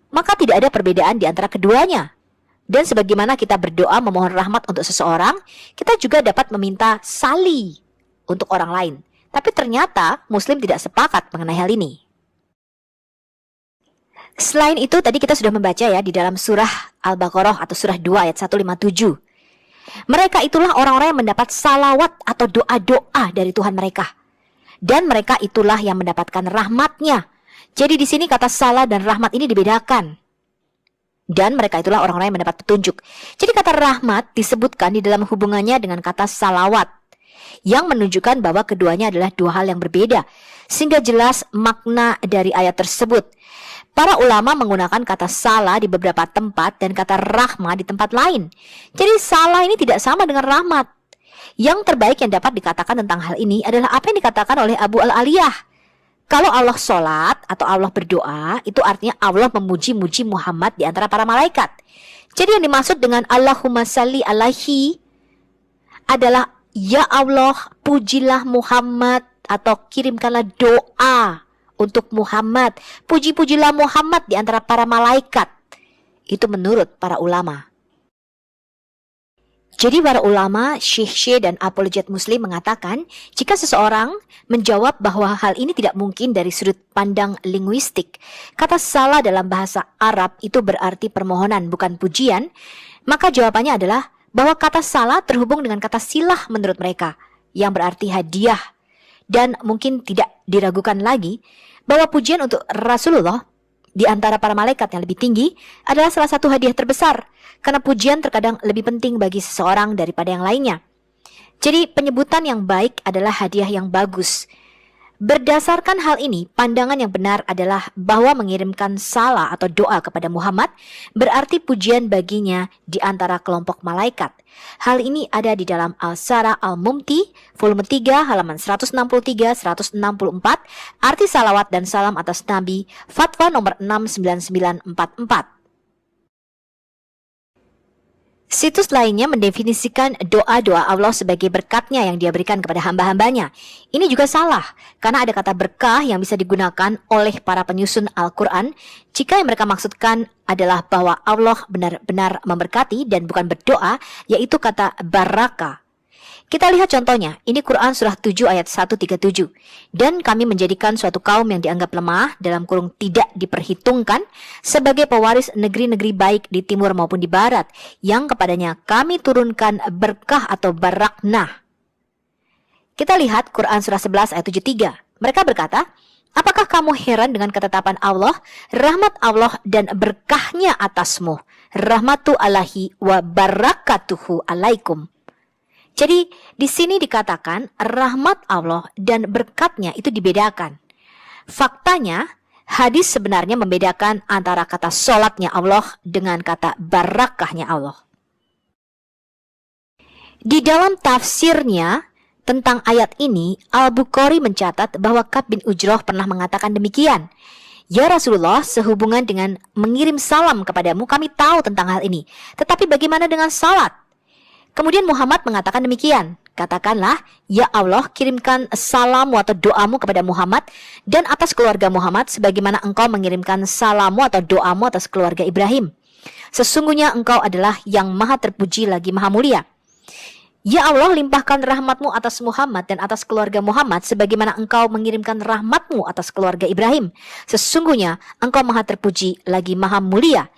maka tidak ada perbedaan di antara keduanya. Dan sebagaimana kita berdoa memohon rahmat untuk seseorang, kita juga dapat meminta sali untuk orang lain. Tapi ternyata Muslim tidak sepakat mengenai hal ini. Selain itu, tadi kita sudah membaca ya di dalam surah Al-Baqarah atau surah 2 ayat 157. Mereka itulah orang-orang yang mendapat salawat atau doa-doa dari Tuhan mereka. Dan mereka itulah yang mendapatkan rahmatnya. Jadi di sini kata salah dan rahmat ini dibedakan. Dan mereka itulah orang-orang yang mendapat petunjuk. Jadi kata rahmat disebutkan di dalam hubungannya dengan kata salawat, yang menunjukkan bahwa keduanya adalah dua hal yang berbeda. Sehingga jelas makna dari ayat tersebut. Para ulama menggunakan kata salah di beberapa tempat dan kata rahmat di tempat lain. Jadi salah ini tidak sama dengan rahmat. Yang terbaik yang dapat dikatakan tentang hal ini adalah apa yang dikatakan oleh Abu Al-Aliyah. Kalau Allah sholat atau Allah berdoa, itu artinya Allah memuji-muji Muhammad di antara para malaikat. Jadi yang dimaksud dengan Allahumma salli alaihi adalah ya Allah, pujilah Muhammad atau kirimkanlah doa untuk Muhammad. Puji-pujilah Muhammad di antara para malaikat. Itu menurut para ulama. Jadi para ulama, syekh-syekh dan apologet muslim mengatakan jika seseorang menjawab bahwa hal ini tidak mungkin dari sudut pandang linguistik, kata salah dalam bahasa Arab itu berarti permohonan bukan pujian, maka jawabannya adalah bahwa kata salah terhubung dengan kata silah menurut mereka, yang berarti hadiah. Dan mungkin tidak diragukan lagi bahwa pujian untuk Rasulullah di antara para malaikat yang lebih tinggi adalah salah satu hadiah terbesar, karena pujian terkadang lebih penting bagi seseorang daripada yang lainnya. Jadi penyebutan yang baik adalah hadiah yang bagus. Berdasarkan hal ini, pandangan yang benar adalah bahwa mengirimkan salah atau doa kepada Muhammad berarti pujian baginya di antara kelompok malaikat. Hal ini ada di dalam Al-Sara Al-Mumti, volume 3, halaman 163-164, arti salawat dan salam atas Nabi, Fatwa nomor 69944. Situs lainnya mendefinisikan doa-doa Allah sebagai berkatnya yang dia berikan kepada hamba-hambanya. Ini juga salah, karena ada kata berkah yang bisa digunakan oleh para penyusun Al-Quran jika yang mereka maksudkan adalah bahwa Allah benar-benar memberkati dan bukan berdoa, yaitu kata baraka. Kita lihat contohnya, ini Quran surah 7 ayat 137. Dan kami menjadikan suatu kaum yang dianggap lemah, dalam kurung tidak diperhitungkan, sebagai pewaris negeri-negeri baik di timur maupun di barat, yang kepadanya kami turunkan berkah atau baraknah. Kita lihat Quran surah 11 ayat 73. Mereka berkata, apakah kamu heran dengan ketetapan Allah, rahmat Allah dan berkahnya atasmu, rahmatu alahi wa barakatuhu alaikum. Jadi di sini dikatakan rahmat Allah dan berkatnya itu dibedakan. Faktanya hadis sebenarnya membedakan antara kata sholatnya Allah dengan kata barakahnya Allah. Di dalam tafsirnya tentang ayat ini, Al-Bukhari mencatat bahwa Ka'b bin Ujrah pernah mengatakan demikian. Ya Rasulullah, sehubungan dengan mengirim salam kepadamu, kami tahu tentang hal ini. Tetapi bagaimana dengan salat? Kemudian Muhammad mengatakan demikian, katakanlah, ya Allah, kirimkan salammu atau doamu kepada Muhammad dan atas keluarga Muhammad sebagaimana engkau mengirimkan salammu atau doamu atas keluarga Ibrahim. Sesungguhnya engkau adalah yang maha terpuji lagi maha mulia. Ya Allah, limpahkan rahmatmu atas Muhammad dan atas keluarga Muhammad sebagaimana engkau mengirimkan rahmatmu atas keluarga Ibrahim. Sesungguhnya engkau maha terpuji lagi maha mulia.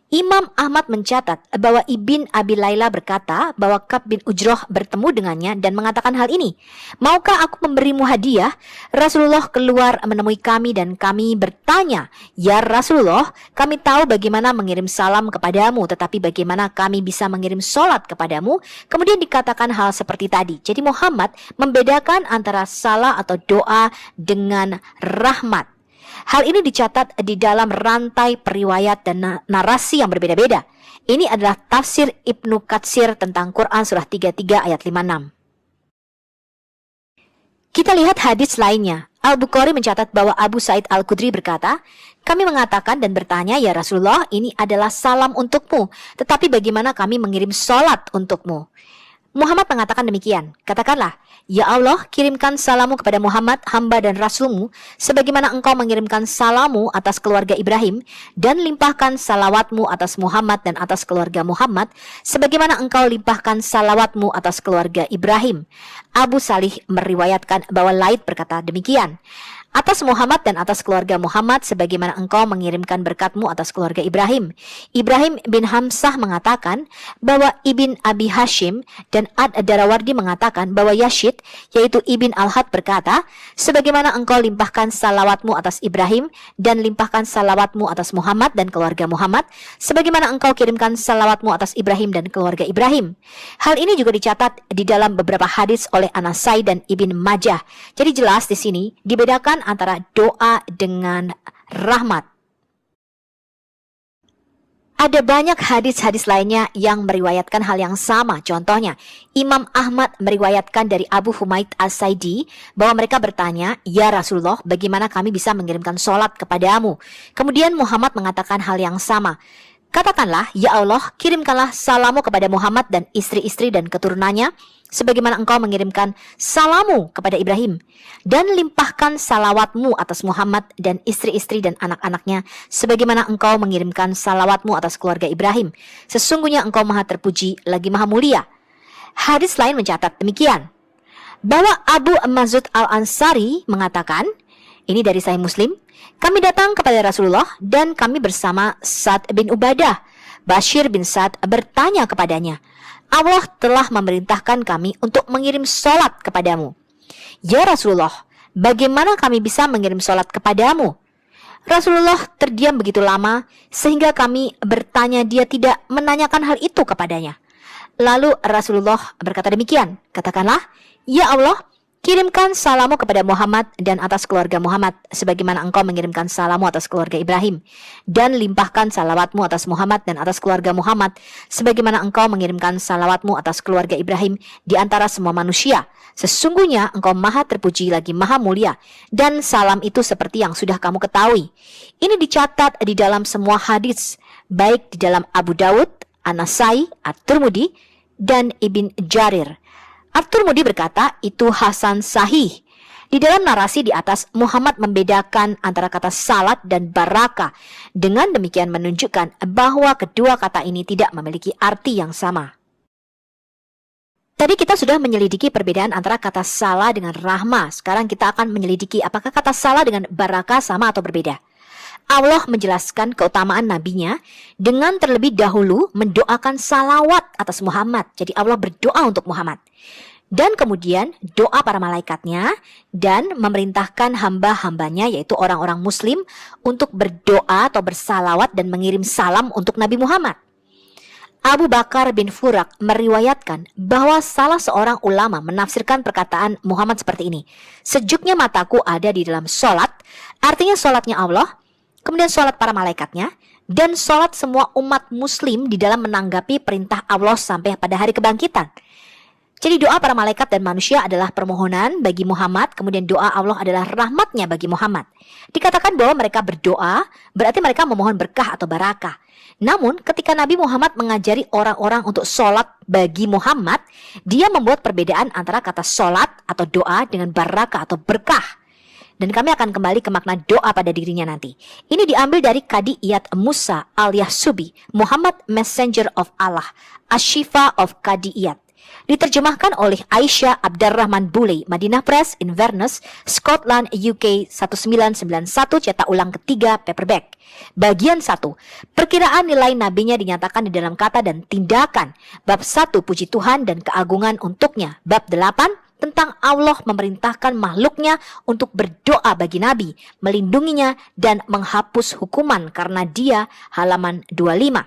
Imam Ahmad mencatat bahwa Ibn Abi Layla berkata bahwa Ka'b bin Ujrah bertemu dengannya dan mengatakan hal ini. Maukah aku memberimu hadiah? Rasulullah keluar menemui kami dan kami bertanya, ya Rasulullah, kami tahu bagaimana mengirim salam kepadamu, tetapi bagaimana kami bisa mengirim sholat kepadamu? Kemudian dikatakan hal seperti tadi. Jadi Muhammad membedakan antara salah atau doa dengan rahmat. Hal ini dicatat di dalam rantai periwayat dan narasi yang berbeda-beda. Ini adalah tafsir Ibnu Katsir tentang Quran surah 33 ayat 56. Kita lihat hadis lainnya. Al-Bukhari mencatat bahwa Abu Sa'id Al-Khudri berkata, kami mengatakan dan bertanya, ya Rasulullah, ini adalah salam untukmu, tetapi bagaimana kami mengirim sholat untukmu? Muhammad mengatakan demikian, katakanlah, ya Allah, kirimkan salammu kepada Muhammad, hamba dan rasulmu, sebagaimana engkau mengirimkan salammu atas keluarga Ibrahim, dan limpahkan salawatmu atas Muhammad dan atas keluarga Muhammad, sebagaimana engkau limpahkan salawatmu atas keluarga Ibrahim. Abu Salih meriwayatkan bahwa Laid berkata demikian, atas Muhammad dan atas keluarga Muhammad sebagaimana engkau mengirimkan berkatmu atas keluarga Ibrahim. Ibrahim bin Hamzah mengatakan bahwa Ibn Abi Hashim dan Ad-Darawardi mengatakan bahwa Yashid, yaitu Ibn Al-Had berkata, sebagaimana engkau limpahkan salawatmu atas Ibrahim dan limpahkan salawatmu atas Muhammad dan keluarga Muhammad, sebagaimana engkau kirimkan salawatmu atas Ibrahim dan keluarga Ibrahim. Hal ini juga dicatat di dalam beberapa hadis oleh An-Nasai dan Ibn Majah. Jadi jelas di sini dibedakan antara doa dengan rahmat. Ada banyak hadis-hadis lainnya yang meriwayatkan hal yang sama. Contohnya, Imam Ahmad meriwayatkan dari Abu Humaid As-Saidi bahwa mereka bertanya, ya Rasulullah, bagaimana kami bisa mengirimkan sholat kepadamu? Kemudian Muhammad mengatakan hal yang sama. Katakanlah, ya Allah, kirimkanlah salammu kepada Muhammad dan istri-istri dan keturunannya, sebagaimana engkau mengirimkan salammu kepada Ibrahim, dan limpahkan salawatmu atas Muhammad dan istri-istri dan anak-anaknya, sebagaimana engkau mengirimkan salawatmu atas keluarga Ibrahim. Sesungguhnya engkau maha terpuji lagi maha mulia. Hadis lain mencatat demikian, bahwa Abu Mazud Al-Ansari mengatakan, ini dari Sahih Muslim, kami datang kepada Rasulullah dan kami bersama Sa'd bin Ubadah. Bashir bin Sa'd bertanya kepadanya, Allah telah memerintahkan kami untuk mengirim sholat kepadamu. Ya Rasulullah, bagaimana kami bisa mengirim sholat kepadamu? Rasulullah terdiam begitu lama sehingga kami bertanya, dia tidak menanyakan hal itu kepadanya. Lalu Rasulullah berkata demikian, katakanlah, ya Allah, Kirimkan salammu kepada Muhammad dan atas keluarga Muhammad, sebagaimana engkau mengirimkan salammu atas keluarga Ibrahim. Dan limpahkan salawatmu atas Muhammad dan atas keluarga Muhammad, sebagaimana engkau mengirimkan salawatmu atas keluarga Ibrahim di antara semua manusia. Sesungguhnya engkau maha terpuji lagi maha mulia. Dan salam itu seperti yang sudah kamu ketahui. Ini dicatat di dalam semua hadis, baik di dalam Abu Dawud, An-Nasai, At-Tirmidzi, dan Ibn Jarir. At-Tirmidzi berkata, itu hasan sahih. Di dalam narasi di atas, Muhammad membedakan antara kata salat dan barakah. Dengan demikian menunjukkan bahwa kedua kata ini tidak memiliki arti yang sama. Tadi kita sudah menyelidiki perbedaan antara kata salah dengan rahmah. Sekarang kita akan menyelidiki apakah kata salah dengan barakah sama atau berbeda. Allah menjelaskan keutamaan nabinya dengan terlebih dahulu mendoakan salawat atas Muhammad. Jadi Allah berdoa untuk Muhammad. Dan kemudian doa para malaikatnya dan memerintahkan hamba-hambanya yaitu orang-orang muslim untuk berdoa atau bersalawat dan mengirim salam untuk Nabi Muhammad. Abu Bakar bin Furak meriwayatkan bahwa salah seorang ulama menafsirkan perkataan Muhammad seperti ini. Sejuknya mataku ada di dalam sholat, artinya sholatnya Allah, kemudian sholat para malaikatnya, dan sholat semua umat muslim di dalam menanggapi perintah Allah sampai pada hari kebangkitan. Jadi doa para malaikat dan manusia adalah permohonan bagi Muhammad, kemudian doa Allah adalah rahmatnya bagi Muhammad. Dikatakan bahwa mereka berdoa, berarti mereka memohon berkah atau barakah. Namun ketika Nabi Muhammad mengajari orang-orang untuk sholat bagi Muhammad, dia membuat perbedaan antara kata sholat atau doa dengan barakah atau berkah. Dan kami akan kembali ke makna doa pada dirinya nanti. Ini diambil dari Qadiyat Musa al-Yahsubi, Muhammad Messenger of Allah, Ashifa of Qadiyat. Diterjemahkan oleh Aisyah Abdurrahman Bule, Madinah Press, Inverness, Scotland, UK 1991, cetak ulang ketiga, paperback. Bagian 1. Perkiraan nilai nabinya dinyatakan di dalam kata dan tindakan. Bab 1. Puji Tuhan dan keagungan untuknya. Bab 8. Tentang Allah memerintahkan makhluknya untuk berdoa bagi Nabi, melindunginya dan menghapus hukuman karena dia, halaman 25.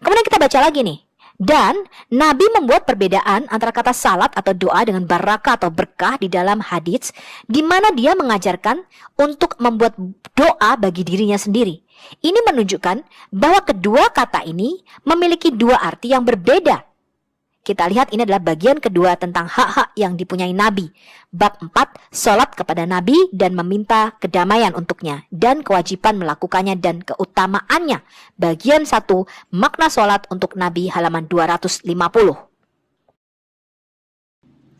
Kemudian kita baca lagi nih. Dan Nabi membuat perbedaan antara kata salat atau doa dengan barakah atau berkah di dalam hadits, di mana dia mengajarkan untuk membuat doa bagi dirinya sendiri. Ini menunjukkan bahwa kedua kata ini memiliki dua arti yang berbeda. Kita lihat ini adalah bagian kedua tentang hak-hak yang dipunyai Nabi. Bab 4, sholat kepada Nabi dan meminta kedamaian untuknya. Dan kewajiban melakukannya dan keutamaannya. Bagian 1, makna sholat untuk Nabi halaman 250.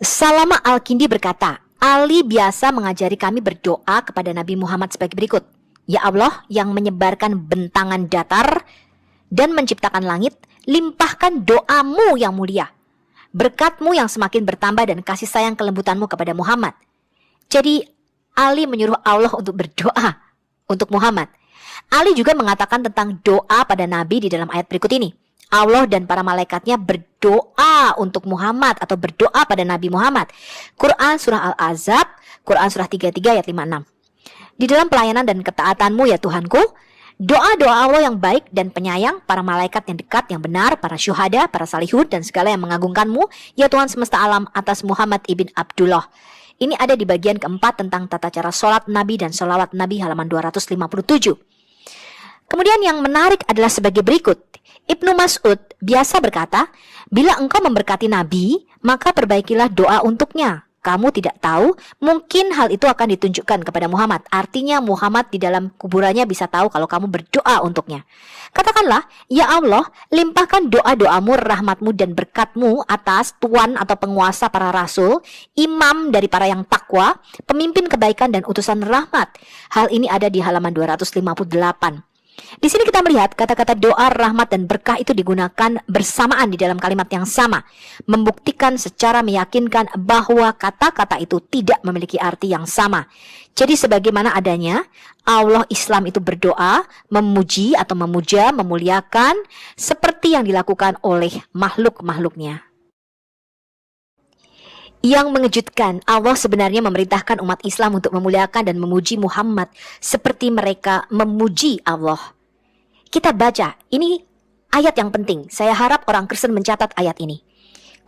Salama Al-Kindi berkata, Ali biasa mengajari kami berdoa kepada Nabi Muhammad sebagai berikut. Ya Allah yang menyebarkan bentangan datar dan menciptakan langit, limpahkan doamu yang mulia, berkatmu yang semakin bertambah dan kasih sayang kelembutanmu kepada Muhammad. Jadi Ali menyuruh Allah untuk berdoa untuk Muhammad. Ali juga mengatakan tentang doa pada Nabi di dalam ayat berikut ini. Allah dan para malaikatnya berdoa untuk Muhammad atau berdoa pada Nabi Muhammad. Quran Surah Al-Ahzab, Quran Surah 33 ayat 56. Di dalam pelayanan dan ketaatanmu ya Tuhanku, doa-doa Allah yang baik dan penyayang, para malaikat yang dekat, yang benar, para syuhada, para salihun, dan segala yang mengagungkanmu, ya Tuhan semesta alam, atas Muhammad ibn Abdullah. Ini ada di bagian keempat tentang tata cara sholat Nabi dan sholawat Nabi halaman 257. Kemudian yang menarik adalah sebagai berikut. Ibnu Mas'ud biasa berkata, bila engkau memberkati Nabi, maka perbaikilah doa untuknya. Kamu tidak tahu, mungkin hal itu akan ditunjukkan kepada Muhammad. Artinya Muhammad di dalam kuburannya bisa tahu kalau kamu berdoa untuknya. Katakanlah, ya Allah, limpahkan doa-doamu, rahmatmu dan berkatmu atas tuan atau penguasa para rasul, imam dari para yang takwa, pemimpin kebaikan dan utusan rahmat. Hal ini ada di halaman 258. Di sini kita melihat kata-kata doa, rahmat, dan berkah itu digunakan bersamaan di dalam kalimat yang sama, membuktikan secara meyakinkan bahwa kata-kata itu tidak memiliki arti yang sama. Jadi sebagaimana adanya, Allah Islam itu berdoa, memuji atau memuja, memuliakan, seperti yang dilakukan oleh makhluk-makhluknya. Yang mengejutkan, Allah sebenarnya memerintahkan umat Islam untuk memuliakan dan memuji Muhammad seperti mereka memuji Allah. Kita baca, ini ayat yang penting. Saya harap orang Kristen mencatat ayat ini.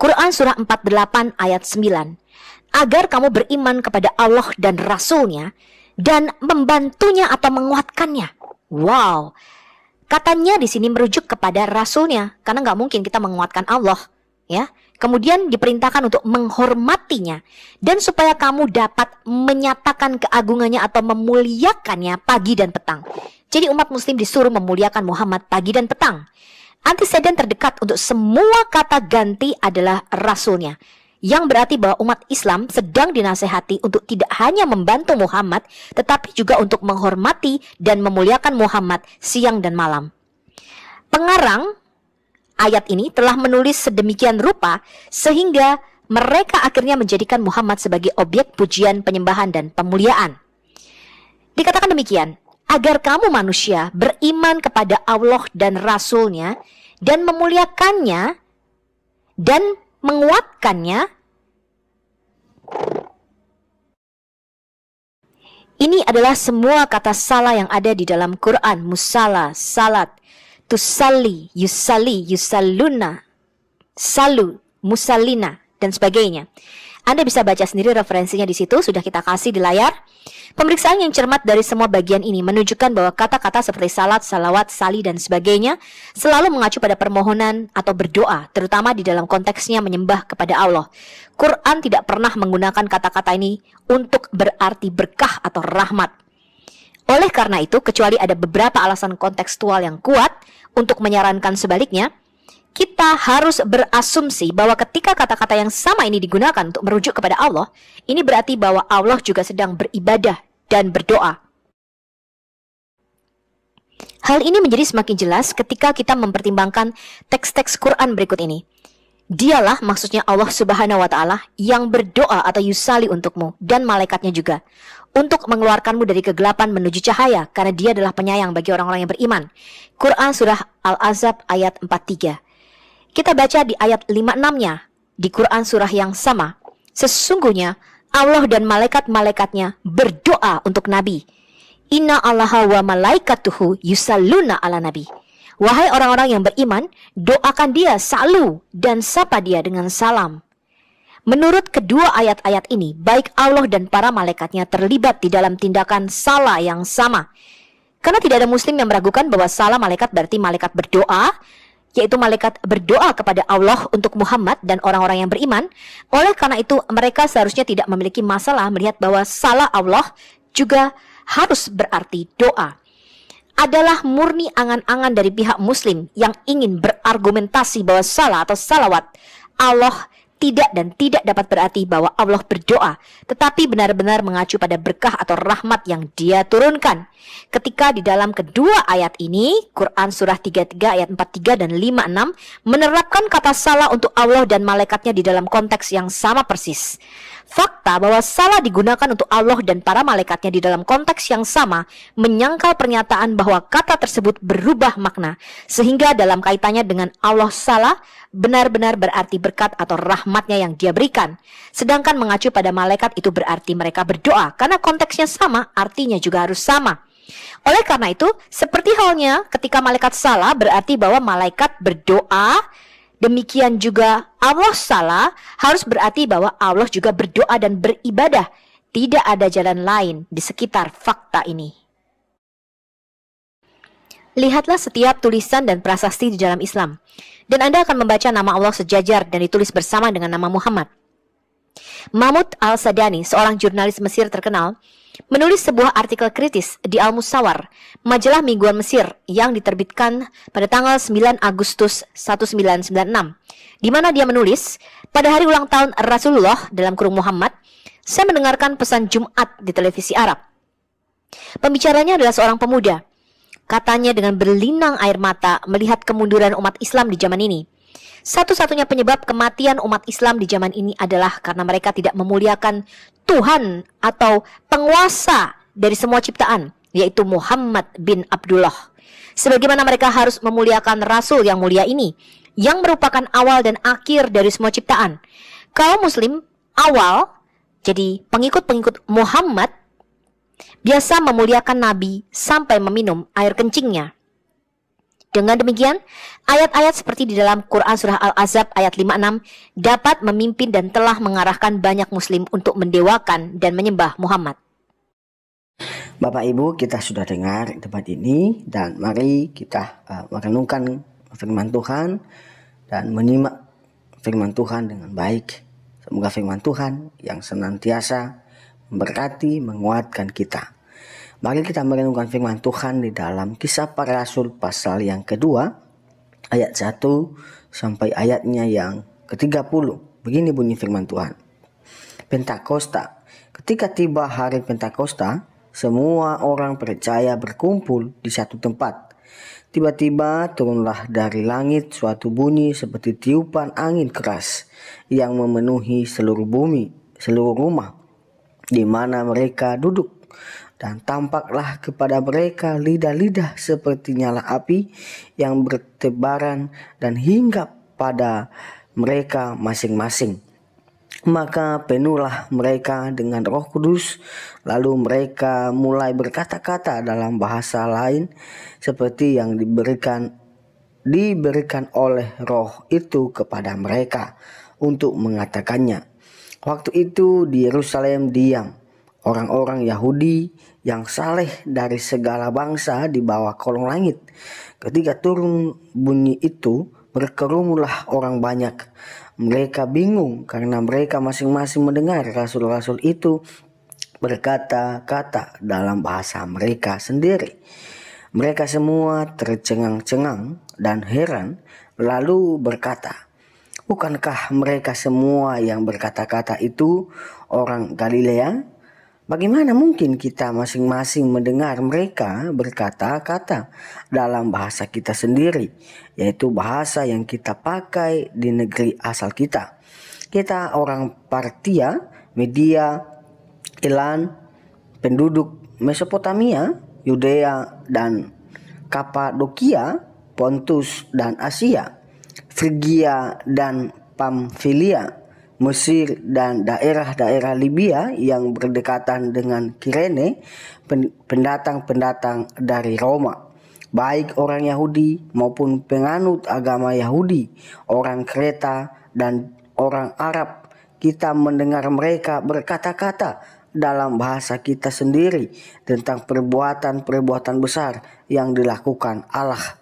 Quran Surah 48 ayat 9. agar kamu beriman kepada Allah dan Rasul-Nya dan membantunya atau menguatkannya. Wow, katanya di sini merujuk kepada Rasul-Nya, karena nggak mungkin kita menguatkan Allah, ya. Kemudian diperintahkan untuk menghormatinya dan supaya kamu dapat menyatakan keagungannya atau memuliakannya pagi dan petang. Jadi umat muslim disuruh memuliakan Muhammad pagi dan petang. Anteseden terdekat untuk semua kata ganti adalah Rasul-Nya, yang berarti bahwa umat Islam sedang dinasehati untuk tidak hanya membantu Muhammad, tetapi juga untuk menghormati dan memuliakan Muhammad siang dan malam. Pengarang ayat ini telah menulis sedemikian rupa sehingga mereka akhirnya menjadikan Muhammad sebagai objek pujian, penyembahan, dan pemuliaan. Dikatakan demikian, agar kamu manusia beriman kepada Allah dan Rasul-Nya dan memuliakannya dan menguatkannya. Ini adalah semua kata salah yang ada di dalam Quran. Musalla, salat, tusalli, yusalli, yusalluna, salu, musallina, dan sebagainya. Anda bisa baca sendiri referensinya di situ, sudah kita kasih di layar. Pemeriksaan yang cermat dari semua bagian ini menunjukkan bahwa kata-kata seperti salat, salawat, sali, dan sebagainya selalu mengacu pada permohonan atau berdoa, terutama di dalam konteksnya menyembah kepada Allah. Quran tidak pernah menggunakan kata-kata ini untuk berarti berkah atau rahmat. Oleh karena itu, kecuali ada beberapa alasan kontekstual yang kuat untuk menyarankan sebaliknya, kita harus berasumsi bahwa ketika kata-kata yang sama ini digunakan untuk merujuk kepada Allah, ini berarti bahwa Allah juga sedang beribadah dan berdoa. Hal ini menjadi semakin jelas ketika kita mempertimbangkan teks-teks Quran berikut ini. Dialah, maksudnya Allah Subhanahu wa Ta'ala, yang berdoa atau yusali untukmu dan malaikatnya juga, untuk mengeluarkanmu dari kegelapan menuju cahaya, karena Dia adalah penyayang bagi orang-orang yang beriman. Quran Surah Al-Ahzab ayat 43. Kita baca di ayat 56-nya di Quran surah yang sama. Sesungguhnya Allah dan malaikat-malaikatnya berdoa untuk Nabi. Inna Allaha wa malaikatuhu yusalluna ala Nabi. Wahai orang-orang yang beriman, doakan dia, salu, dan sapa dia dengan salam. Menurut kedua ayat-ayat ini, baik Allah dan para malaikatnya terlibat di dalam tindakan salah yang sama. Karena tidak ada muslim yang meragukan bahwa salah malaikat berarti malaikat berdoa, yaitu malaikat berdoa kepada Allah untuk Muhammad dan orang-orang yang beriman. Oleh karena itu, mereka seharusnya tidak memiliki masalah melihat bahwa salah Allah juga harus berarti doa. Adalah murni angan-angan dari pihak muslim yang ingin berargumentasi bahwa salah atau salawat Allah tidak dan tidak dapat berarti bahwa Allah berdoa, tetapi benar-benar mengacu pada berkah atau rahmat yang Dia turunkan. Ketika di dalam kedua ayat ini, Quran surah 33 ayat 43 dan 56 menerapkan kata salah untuk Allah dan malaikatnya di dalam konteks yang sama persis. Fakta bahwa salah digunakan untuk Allah dan para malaikatnya di dalam konteks yang sama menyangkal pernyataan bahwa kata tersebut berubah makna, sehingga dalam kaitannya dengan Allah salah benar-benar berarti berkat atau rahmatnya yang Dia berikan. Sedangkan mengacu pada malaikat itu berarti mereka berdoa, karena konteksnya sama, artinya juga harus sama. Oleh karena itu, seperti halnya ketika malaikat salah berarti bahwa malaikat berdoa, demikian juga Allah salah harus berarti bahwa Allah juga berdoa dan beribadah. Tidak ada jalan lain di sekitar fakta ini. Lihatlah setiap tulisan dan prasasti di dalam Islam, dan Anda akan membaca nama Allah sejajar dan ditulis bersama dengan nama Muhammad. Mahmud Al-Sadani, seorang jurnalis Mesir terkenal, menulis sebuah artikel kritis di Al-Musawar, majalah mingguan Mesir yang diterbitkan pada tanggal 9 Agustus 1996, di mana dia menulis, pada hari ulang tahun Rasulullah dalam kurung Muhammad, saya mendengarkan pesan Jumat di televisi Arab. Pembicaranya adalah seorang pemuda. Katanya dengan berlinang air mata melihat kemunduran umat Islam di zaman ini. Satu-satunya penyebab kematian umat Islam di zaman ini adalah karena mereka tidak memuliakan Tuhan atau penguasa dari semua ciptaan, yaitu Muhammad bin Abdullah. Sebagaimana mereka harus memuliakan Rasul yang mulia ini, yang merupakan awal dan akhir dari semua ciptaan. Kaum muslim awal, jadi pengikut-pengikut Muhammad, biasa memuliakan Nabi sampai meminum air kencingnya. Dengan demikian, ayat-ayat seperti di dalam Quran Surah Al-Ahzab ayat 56 dapat memimpin dan telah mengarahkan banyak muslim untuk mendewakan dan menyembah Muhammad. Bapak Ibu, kita sudah dengar debat ini dan mari kita merenungkan firman Tuhan dan menyimak firman Tuhan dengan baik. Semoga firman Tuhan yang senantiasa memberkati, menguatkan kita. Mari kita merenungkan firman Tuhan di dalam Kisah Para Rasul pasal yang kedua, ayat 1 sampai ayatnya yang ke-30. Begini bunyi firman Tuhan. Pentakosta. Ketika tiba hari Pentakosta, semua orang percaya berkumpul di satu tempat. Tiba-tiba turunlah dari langit suatu bunyi seperti tiupan angin keras yang memenuhi seluruh bumi, seluruh rumah di mana mereka duduk. Dan tampaklah kepada mereka lidah-lidah seperti nyala api yang bertebaran dan hinggap pada mereka masing-masing. Maka penuhlah mereka dengan Roh Kudus, lalu mereka mulai berkata-kata dalam bahasa lain seperti yang diberikan oleh Roh itu kepada mereka untuk mengatakannya. Waktu itu di Yerusalem diam orang-orang Yahudi yang saleh dari segala bangsa di bawah kolong langit. Ketika turun bunyi itu, berkerumunlah orang banyak. Mereka bingung karena mereka masing-masing mendengar rasul-rasul itu berkata-kata dalam bahasa mereka sendiri. Mereka semua tercengang-cengang dan heran, lalu berkata, "Bukankah mereka semua yang berkata-kata itu orang Galilea? Bagaimana mungkin kita masing-masing mendengar mereka berkata-kata dalam bahasa kita sendiri, yaitu bahasa yang kita pakai di negeri asal kita? Kita orang Partia, Media, Elam, penduduk Mesopotamia, Yudea dan Kapadokia, Pontus dan Asia, Frigia dan Pamfilia, Mesir dan daerah-daerah Libya yang berdekatan dengan Kirene, pendatang-pendatang dari Roma, baik orang Yahudi maupun penganut agama Yahudi, orang Kreta dan orang Arab. Kita mendengar mereka berkata-kata dalam bahasa kita sendiri tentang perbuatan-perbuatan besar yang dilakukan Allah.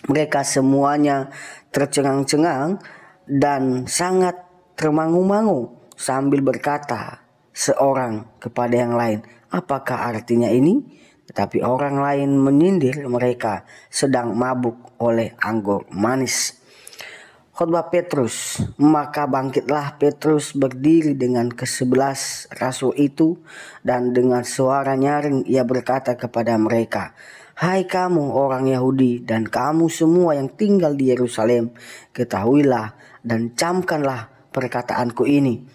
Mereka semuanya tercengang-cengang dan sangat termangu-mangu sambil berkata seorang kepada yang lain, "Apakah artinya ini?" Tetapi orang lain menyindir mereka sedang mabuk oleh anggur manis. Khotbah Petrus. Maka bangkitlah Petrus berdiri dengan ke-11 rasul itu, dan dengan suara nyaring ia berkata kepada mereka, "Hai kamu orang Yahudi dan kamu semua yang tinggal di Yerusalem, ketahuilah dan camkanlah perkataanku ini.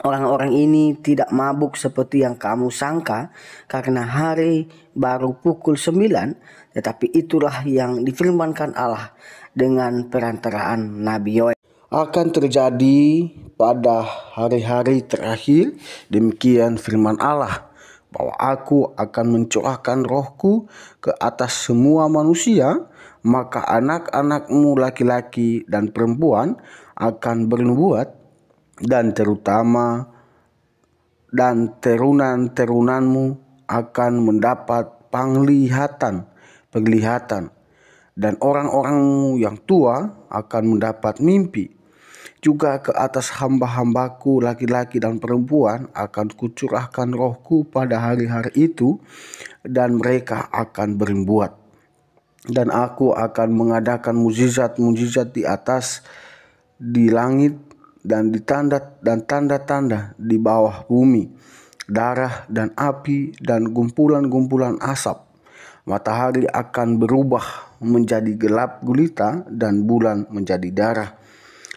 Orang-orang ini tidak mabuk seperti yang kamu sangka, karena hari baru pukul 9, tetapi itulah yang difirmankan Allah dengan perantaraan Nabi Yoel akan terjadi pada hari-hari terakhir. Demikian firman Allah, bahwa aku akan mencurahkan rohku ke atas semua manusia, maka anak-anakmu laki-laki dan perempuan akan bernubuat, dan terunan-terunanmu akan mendapat penglihatan, dan orang-orangmu yang tua akan mendapat mimpi. Juga ke atas hamba-hambaku laki-laki dan perempuan akan kucurahkan rohku pada hari-hari itu, dan mereka akan bernubuat. Dan aku akan mengadakan mujizat-mujizat di langit dan tanda-tanda di bawah bumi, darah dan api dan gumpulan-gumpulan asap. Matahari akan berubah menjadi gelap gulita dan bulan menjadi darah,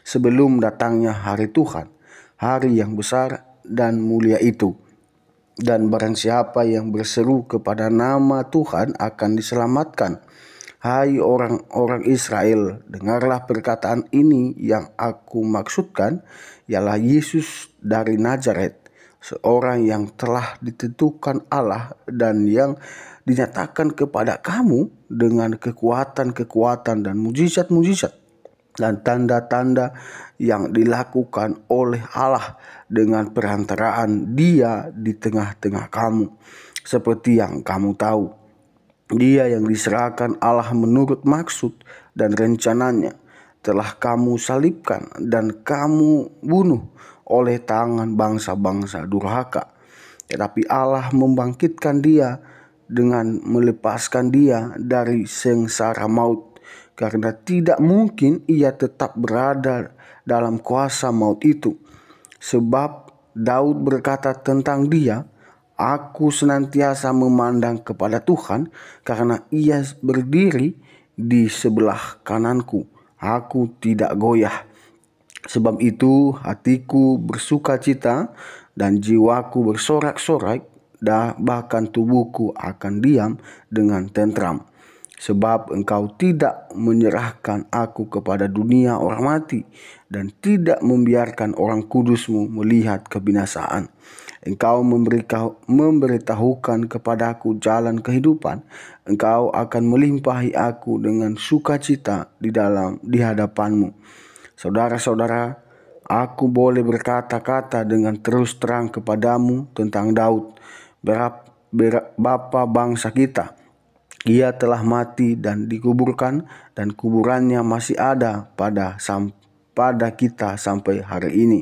sebelum datangnya hari Tuhan, hari yang besar dan mulia itu. Dan barang siapa yang berseru kepada nama Tuhan akan diselamatkan. Hai orang-orang Israel, dengarlah perkataan ini yang aku maksudkan, ialah Yesus dari Nazaret, seorang yang telah ditentukan Allah dan yang dinyatakan kepada kamu dengan kekuatan-kekuatan dan mujizat-mujizat dan tanda-tanda yang dilakukan oleh Allah dengan perantaraan Dia di tengah-tengah kamu. Seperti yang kamu tahu, Dia yang diserahkan Allah menurut maksud dan rencananya telah kamu salibkan dan kamu bunuh oleh tangan bangsa-bangsa durhaka. Tetapi Allah membangkitkan Dia dengan melepaskan Dia dari sengsara maut, karena tidak mungkin Ia tetap berada dalam kuasa maut itu. Sebab Daud berkata tentang Dia, "Aku senantiasa memandang kepada Tuhan, karena Ia berdiri di sebelah kananku. Aku tidak goyah. Sebab itu hatiku bersuka cita dan jiwaku bersorak-sorai, bahkan tubuhku akan diam dengan tentram. Sebab Engkau tidak menyerahkan aku kepada dunia orang mati, dan tidak membiarkan orang kudus-Mu melihat kebinasaan. Engkau memberitahukan kepadaku jalan kehidupan. Engkau akan melimpahi aku dengan sukacita di hadapan-Mu. Saudara-saudara, aku boleh berkata-kata dengan terus terang kepadamu tentang Daud, bapa bangsa kita. Ia telah mati dan dikuburkan, dan kuburannya masih ada pada kita sampai hari ini.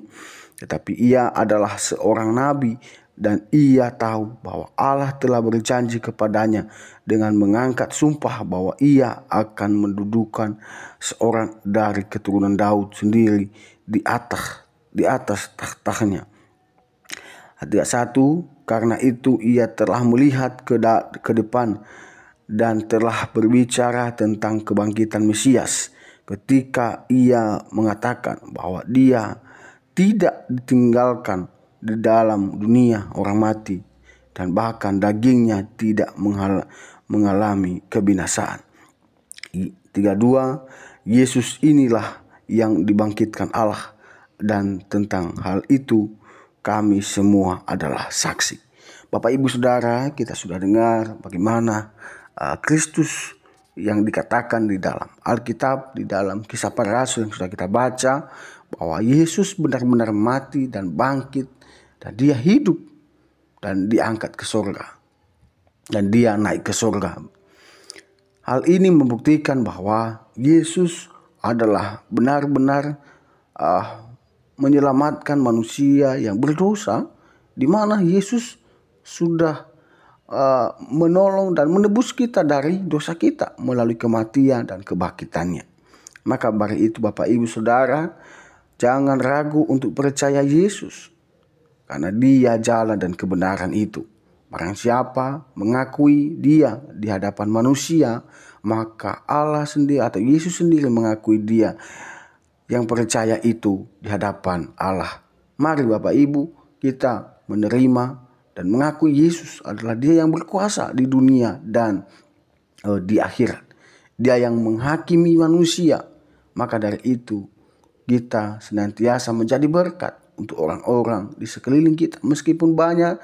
Tetapi ia adalah seorang nabi, dan ia tahu bahwa Allah telah berjanji kepadanya dengan mengangkat sumpah bahwa ia akan mendudukan seorang dari keturunan Daud sendiri di atas tahtanya. Ayat 1, karena itu ia telah melihat ke depan dan telah berbicara tentang kebangkitan Mesias, ketika ia mengatakan bahwa Dia tidak ditinggalkan di dalam dunia orang mati, dan bahkan dagingnya tidak mengalami kebinasaan. 32, Yesus inilah yang dibangkitkan Allah, dan tentang hal itu kami semua adalah saksi. Bapak Ibu Saudara, kita sudah dengar bagaimana Kristus yang dikatakan di dalam Alkitab, di dalam Kisah Para Rasul yang sudah kita baca, bahwa Yesus benar-benar mati dan bangkit, dan Dia hidup dan diangkat ke surga, dan Dia naik ke surga. Hal ini membuktikan bahwa Yesus adalah benar-benar menyelamatkan manusia yang berdosa, di mana Yesus sudah menolong dan menebus kita dari dosa kita melalui kematian dan kebangkitannya. Maka dari itu Bapak Ibu Saudara, jangan ragu untuk percaya Yesus, karena Dia jalan dan kebenaran itu. Barang siapa mengakui Dia di hadapan manusia, maka Allah sendiri atau Yesus sendiri mengakui dia yang percaya itu di hadapan Allah. Mari Bapak Ibu, kita menerima dan mengakui Yesus adalah Dia yang berkuasa di dunia dan di akhirat. Dia yang menghakimi manusia. Maka dari itu kita senantiasa menjadi berkat untuk orang-orang di sekeliling kita. Meskipun banyak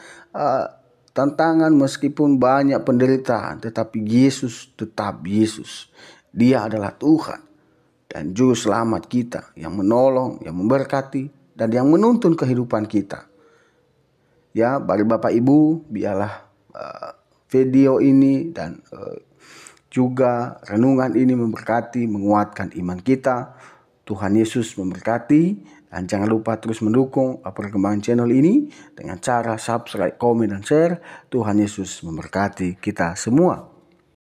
tantangan, meskipun banyak penderitaan, tetapi Yesus tetap Yesus. Dia adalah Tuhan dan Juru Selamat kita, yang menolong, yang memberkati, dan yang menuntun kehidupan kita. Ya, bagi Bapak Ibu, biarlah video ini dan juga renungan ini memberkati, menguatkan iman kita. Tuhan Yesus memberkati, dan jangan lupa terus mendukung perkembangan channel ini dengan cara subscribe, komen, dan share. Tuhan Yesus memberkati kita semua.